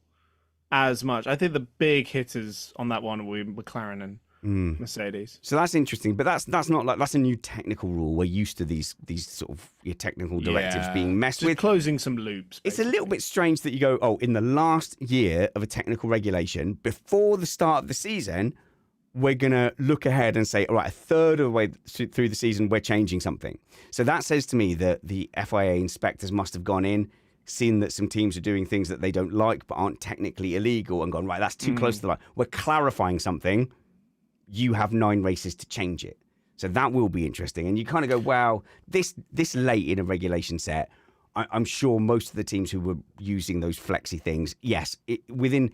as much. I think the big hitters on that one will be McLaren and Mercedes. So that's interesting, but that's not that's a new technical rule. We're used to these sort of technical directives being messed with. Closing some loops. Basically. It's a little bit strange that you go, in the last year of a technical regulation, before the start of the season, we're going to look ahead and say, all right, a third of the way through the season, we're changing something. So that says to me that the FIA inspectors must have gone in, seen that some teams are doing things that they don't like but aren't technically illegal, and gone, right, that's too close to the line. We're clarifying something. You have 9 races to change it. So that will be interesting. And you kind of go, wow, this late in a regulation set, I'm sure most of the teams who were using those flexi things, yes, within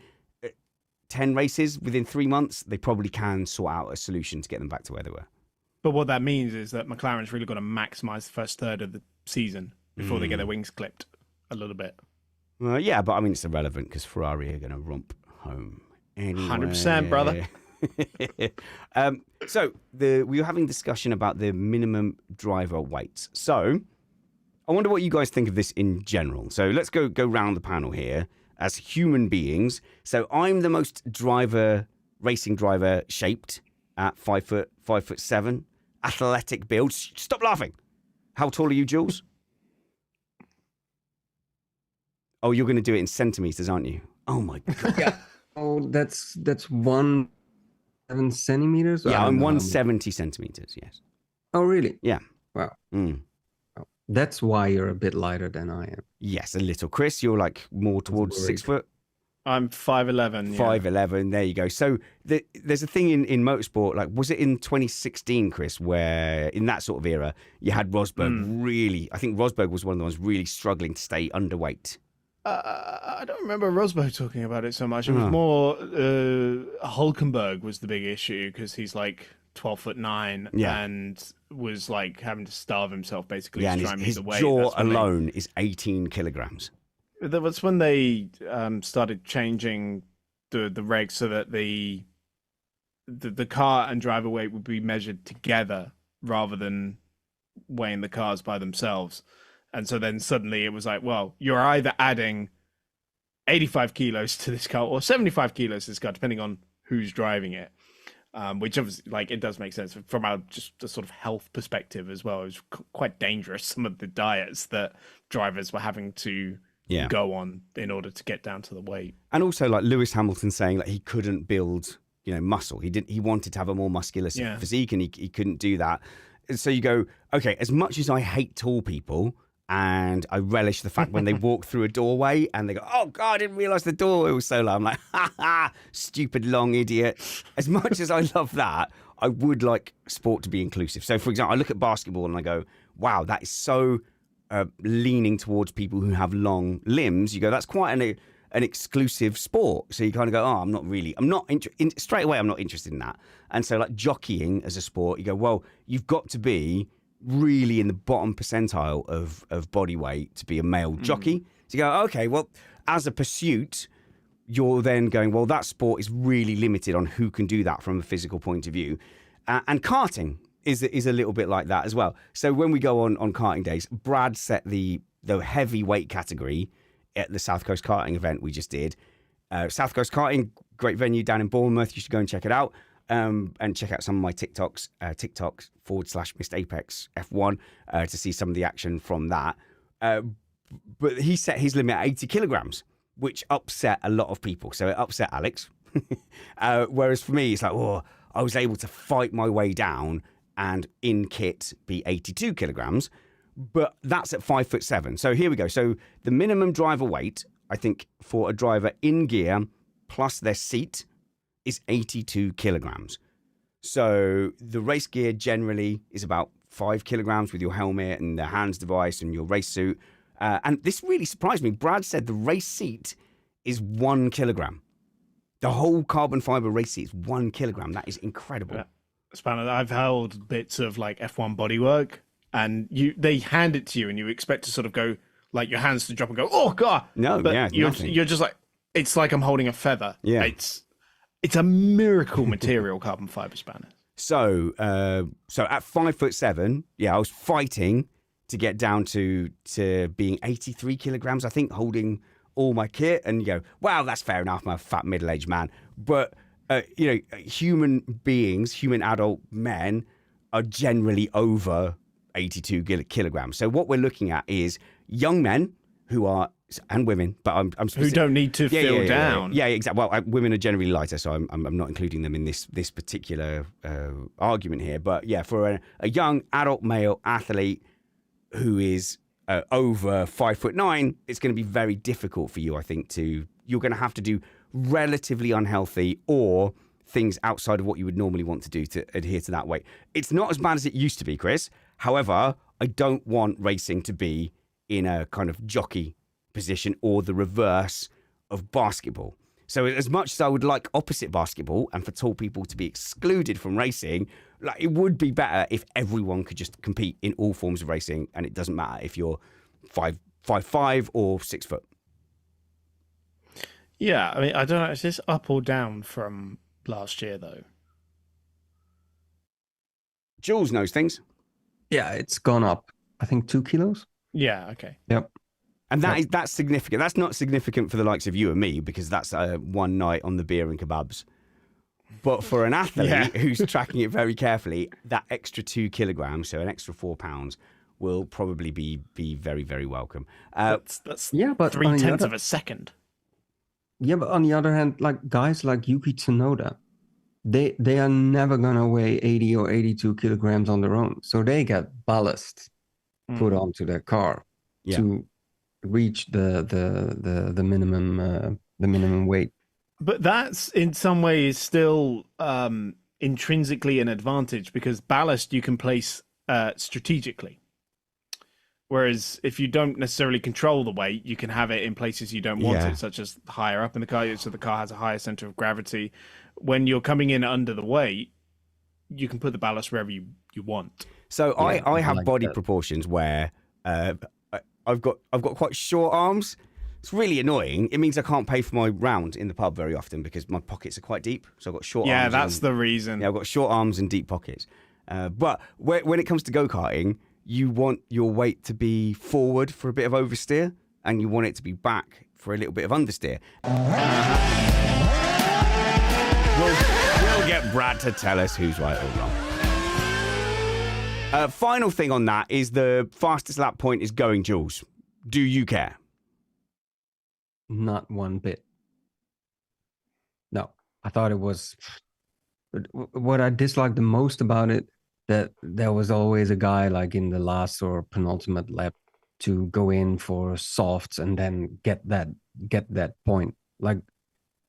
10 races, within 3 months, they probably can sort out a solution to get them back to where they were. But what that means is that McLaren's really got to maximize the first third of the season before they get their wings clipped a little bit. Yeah, but I mean, it's irrelevant because Ferrari are going to romp home anyway. 100%, brother. So we were having discussion about the minimum driver weights. So I wonder what you guys think of this in general. So let's go round the panel here as human beings. So I'm the most racing driver shaped at 5'7", athletic build. Stop laughing. How tall are you, Jules? Oh, you're going to do it in centimeters, aren't you? Oh my God. Yeah. Oh, that's 7 centimeters. Yeah, I'm 170 centimeters. Yes. Oh, really? Yeah. Wow. That's why you're a bit lighter than I am. Yes, a little. Chris, you're like more towards 6 foot. I'm 5'11". 5'11". There you go. So there's a thing in motorsport. Like, was it in 2016, Chris, where in that sort of era you had Rosberg really? I think Rosberg was one of the ones really struggling to stay underweight. I don't remember Rosberg talking about it so much. It was more Hulkenberg was the big issue because he's like 12'9" and was like having to starve himself basically to try and meet the weight. His jaw alone is 18 kilograms. That was when they started changing the regs so that the the car and driver weight would be measured together rather than weighing the cars by themselves. And so then suddenly it was like, well, you're either adding 85 kilos to this car or 75 kilos to this car, depending on who's driving it. Which obviously, like, it does make sense from our just a sort of health perspective as well. It was quite dangerous, some of the diets that drivers were having to go on in order to get down to the weight. And also, like Lewis Hamilton saying that he couldn't build, muscle. He wanted to have a more muscular physique, and he couldn't do that. So you go, okay, as much as I hate tall people, and I relish the fact when they walk through a doorway and they go, oh, God, I didn't realize the door was so low. I'm like, ha ha, stupid long idiot. As much as I love that, I would like sport to be inclusive. So, for example, I look at basketball and I go, wow, that is so leaning towards people who have long limbs. You go, that's quite an exclusive sport. So you kind of go, oh, I'm not straight away, I'm not interested in that. And so like jockeying as a sport, you go, well, you've got to be really in the bottom percentile of body weight to be a male jockey. So you go, okay, well, as a pursuit, you're then going, well, that sport is really limited on who can do that from a physical point of view. And karting is a little bit like that as well. So when we go on karting days, Brad set the heavyweight category at the South Coast Karting event we just did. South Coast Karting, great venue down in Bournemouth. You should go and check it out. And check out some of my TikToks, /Missed Apex F1 to see some of the action from that. But he set his limit at 80 kilograms, which upset a lot of people. So it upset Alex. Whereas for me, it's like, oh, I was able to fight my way down and in kit be 82 kilograms. But that's at 5'7". So here we go. So the minimum driver weight, I think, for a driver in gear plus their seat is 82 kilograms. So the race gear generally is about 5 kilograms with your helmet and the hands device and your race suit. And this really surprised me. Brad said the race seat is 1 kilogram. The whole carbon fiber race seat is 1 kilogram. That is incredible. Yeah. Spanner, I've held bits of like F1 bodywork, and they hand it to you, and you expect to sort of go like your hands to drop and go, oh God. No, but yeah, you're just like, it's like I'm holding a feather. Yeah. It's a miracle material, carbon fiber spanner. So at 5'7", I was fighting to get down to being 83 kilograms, I think, holding all my kit. And you go, wow, that's fair enough. I'm a fat middle-aged man. But, human beings, human adult men are generally over 82 kilograms. So what we're looking at is young men who are, and women, but I'm specific, who don't need to feel down. Yeah, exactly. Well, women are generally lighter, so I'm not including them in this particular argument here. But yeah, for a young adult male athlete who is over 5'9", it's going to be very difficult for you, I think. You're going to have to do relatively unhealthy or things outside of what you would normally want to do to adhere to that weight. It's not as bad as it used to be, Chris. However, I don't want racing to be in a kind of jockey position or the reverse of basketball. So as much as I would like opposite basketball and for tall people to be excluded from racing, like it would be better if everyone could just compete in all forms of racing, and it doesn't matter if you're 5'5" or 6 foot. Yeah, I mean, I don't know, is this up or down from last year though? Jules knows things. Yeah, it's gone up. I think 2 kilos. Yeah. Okay. Yep. And that's significant. That's not significant for the likes of you and me, because that's one night on the beer and kebabs. But for an athlete who's tracking it very carefully, that extra 2 kilograms, so an extra 4 pounds, will probably be very, very welcome. That's but 0.3 of a second. Yeah, but on the other hand, like guys like Yuki Tsunoda, they are never gonna weigh 80 or 82 kilograms on their own, so they get ballast put onto their car to reach the minimum weight. But that's in some ways still intrinsically an advantage, because ballast you can place strategically. Whereas if you don't necessarily control the weight, you can have it in places you don't want it, such as higher up in the car, so the car has a higher center of gravity. When you're coming in under the weight, you can put the ballast wherever you want. So I have like body proportions where I've got quite short arms, It's really annoying. It means I can't pay for my round in the pub very often because my pockets are quite deep. So I've got short arms. Yeah, that's the reason. Yeah, I've got short arms and deep pockets. But when it comes to go-karting, you want your weight to be forward for a bit of oversteer, and you want it to be back for a little bit of understeer. We'll get Brad to tell us who's right or wrong. Final thing on that is the fastest lap point is going, Jules. Do you care? Not one bit. No, I thought it was... What I disliked the most about it, that there was always a guy like in the last or penultimate lap to go in for softs and then get that point. Like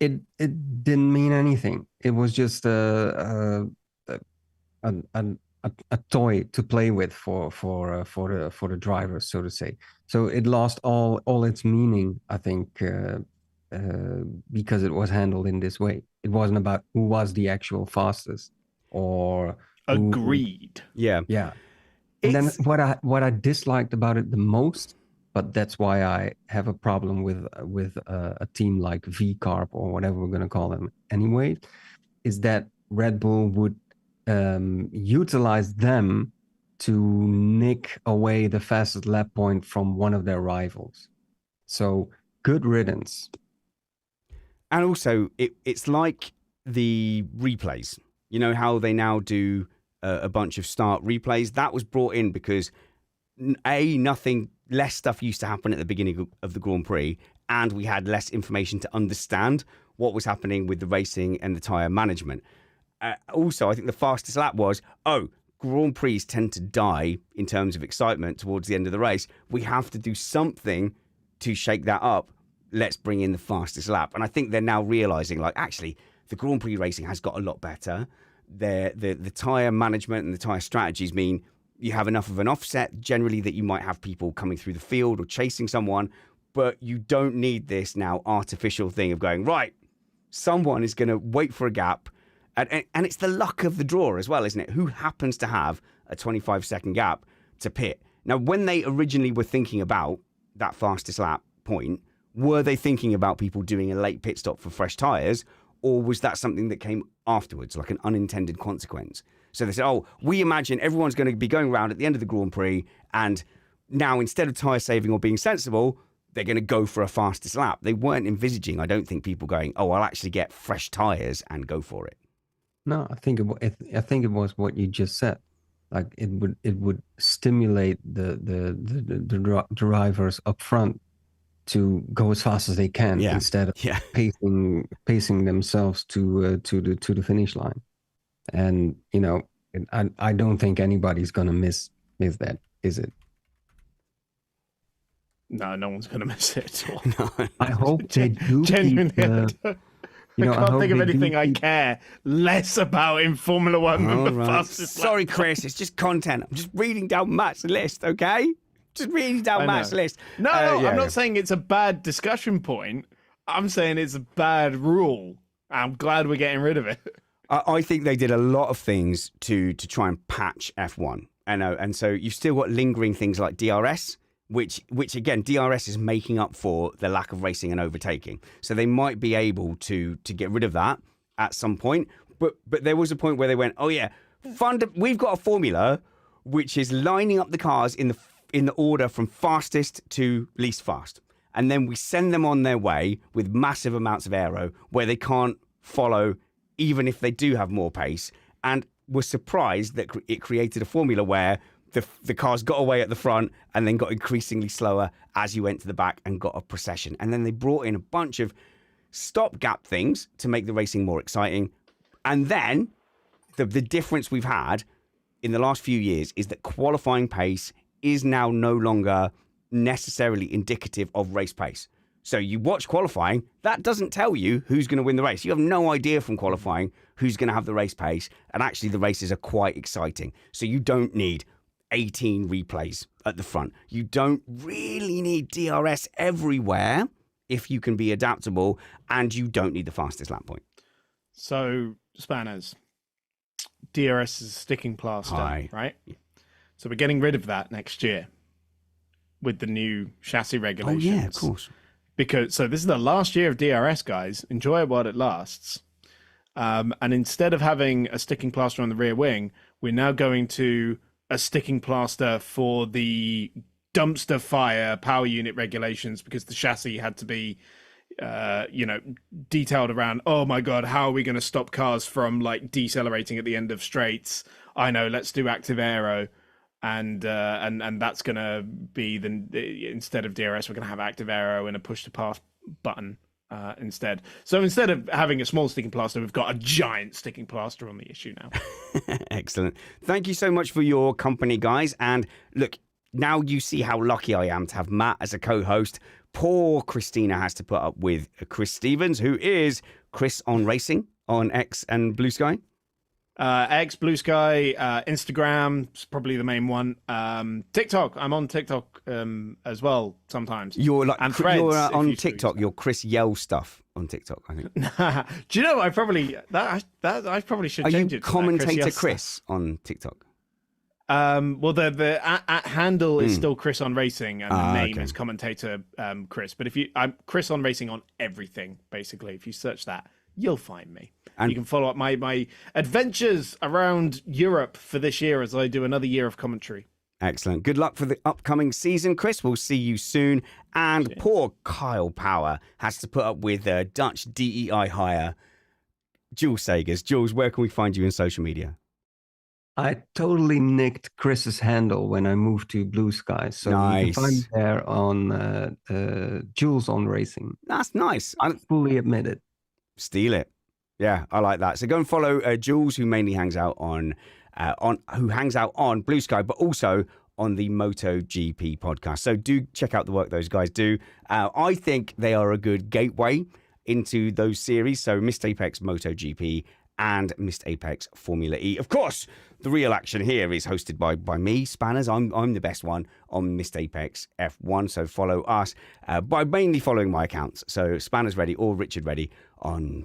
it didn't mean anything. It was just a toy to play with for the drivers, so to say. So it lost all its meaning, I think, because it was handled in this way. It wasn't about who was the actual fastest or agreed. Yeah. And then what I disliked about it the most, but that's why I have a problem with a team like V-Carb or whatever we're going to call them anyway, is that Red Bull would utilize them to nick away the fastest lap point from one of their rivals. So good riddance. And also, it's like the replays. You know how they now do a bunch of start replays? That was brought in because, nothing less stuff used to happen at the beginning of the Grand Prix, and we had less information to understand what was happening with the racing and the tyre management. Also, I think the fastest lap was, Grand Prix tend to die in terms of excitement towards the end of the race. We have to do something to shake that up. Let's bring in the fastest lap. And I think they're now realizing, like, actually, the Grand Prix racing has got a lot better. The tyre management and the tyre strategies mean you have enough of an offset generally that you might have people coming through the field or chasing someone, but you don't need this now artificial thing of going, right, someone is going to wait for a gap. And it's the luck of the draw as well, isn't it? Who happens to have a 25-second gap to pit? Now, when they originally were thinking about that fastest lap point, were they thinking about people doing a late pit stop for fresh tyres, or was that something that came afterwards, like an unintended consequence? So they said, we imagine everyone's going to be going around at the end of the Grand Prix, and now instead of tyre saving or being sensible, they're going to go for a fastest lap. They weren't envisaging, I don't think, people going, I'll actually get fresh tyres and go for it. No, I think it was what you just said. Like it would stimulate the drivers up front to go as fast as they can instead of pacing themselves to the finish line. And I don't think anybody's gonna miss that, is it? No one's gonna miss it at all. No. I hope they do. Genuinely, I can't think of anything I care less about in Formula One than the fastest lap. Sorry, Chris, it's just content. I'm just reading down Matt's list, okay? Just reading down Matt's list. No, I'm not saying it's a bad discussion point. I'm saying it's a bad rule. I'm glad we're getting rid of it. I think they did a lot of things to try and patch F1. And so you've still got lingering things like DRS, which again, DRS is making up for the lack of racing and overtaking. So they might be able to get rid of that at some point. But there was a point where they went, we've got a formula which is lining up the cars in the order from fastest to least fast. And then we send them on their way with massive amounts of aero where they can't follow even if they do have more pace. And we're surprised that it created a formula where the cars got away at the front and then got increasingly slower as you went to the back and got a procession. And then they brought in a bunch of stopgap things to make the racing more exciting. And then the difference we've had in the last few years is that qualifying pace is now no longer necessarily indicative of race pace. So you watch qualifying, that doesn't tell you who's going to win the race. You have no idea from qualifying who's going to have the race pace. And actually the races are quite exciting. So you don't need 18 replays at the front. You don't really need DRS everywhere if you can be adaptable, and you don't need the fastest lap point. So, Spanners, DRS is a sticking plaster, right? Yeah. So we're getting rid of that next year with the new chassis regulations. Oh, yeah, of course. So this is the last year of DRS, guys. Enjoy it while it lasts. And instead of having a sticking plaster on the rear wing, we're now going to a sticking plaster for the dumpster fire power unit regulations, because the chassis had to be detailed around, oh my god, how are we going to stop cars from like decelerating at the end of straights? I know, let's do active aero, and that's going to be instead of DRS, we're going to have active aero and a push to pass button instead. So instead of having a small sticking plaster, we've got a giant sticking plaster on the issue now. Excellent. Thank you so much for your company, guys. And look, now you see how lucky I am to have Matt as a co-host. Poor Christina has to put up with Chris Stevens, who is Chris on Racing on X and Blue Sky. X, Blue Sky, Instagram is probably the main one. TikTok, I'm on TikTok as well sometimes. You're like, and Threads, you're on TikTok. You're Chris Yell stuff on TikTok, I think. Do you know? I probably should change it. Are you commentator Chris on TikTok? Well, the at handle is still Chris on Racing, and the name is commentator Chris. But I'm Chris on Racing on everything, basically. If you search that, you'll find me. And you can follow up my adventures around Europe for this year as I do another year of commentary. Excellent. Good luck for the upcoming season, Chris. We'll see you soon. And poor Kyle Power has to put up with Dutch DEI hire, Jules Seegers. Jules, where can we find you in social media? I totally nicked Chris's handle when I moved to Blue Sky. So you can find me there on Jules on Racing. That's nice. I fully admit it. Steal it. Yeah, I like that. So go and follow Jules, who mainly hangs out on Blue Sky, but also on the MotoGP podcast. So do check out the work those guys do. I think they are a good gateway into those series. So Missed Apex MotoGP and Missed Apex Formula E. Of course, the real action here is hosted by me, Spanners. I'm the best one on Missed Apex F1. So follow us by mainly following my accounts. So Spanners Ready or Richard Ready on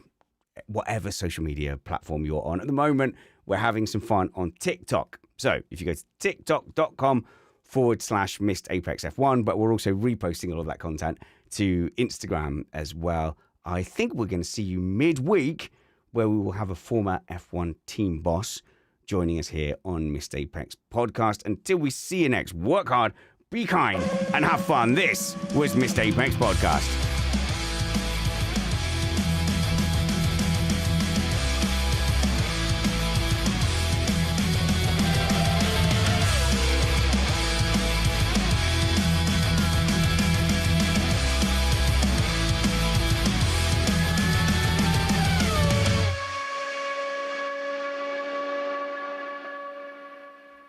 whatever social media platform you're on. At the moment, we're having some fun on TikTok. So if you go to tiktok.com/Missed Apex F1, but we're also reposting all of that content to Instagram as well. I think we're going to see you midweek, where we will have a former F1 team boss joining us here on Missed Apex podcast. Until we see you next, work hard, be kind, and have fun. This was Missed Apex podcast.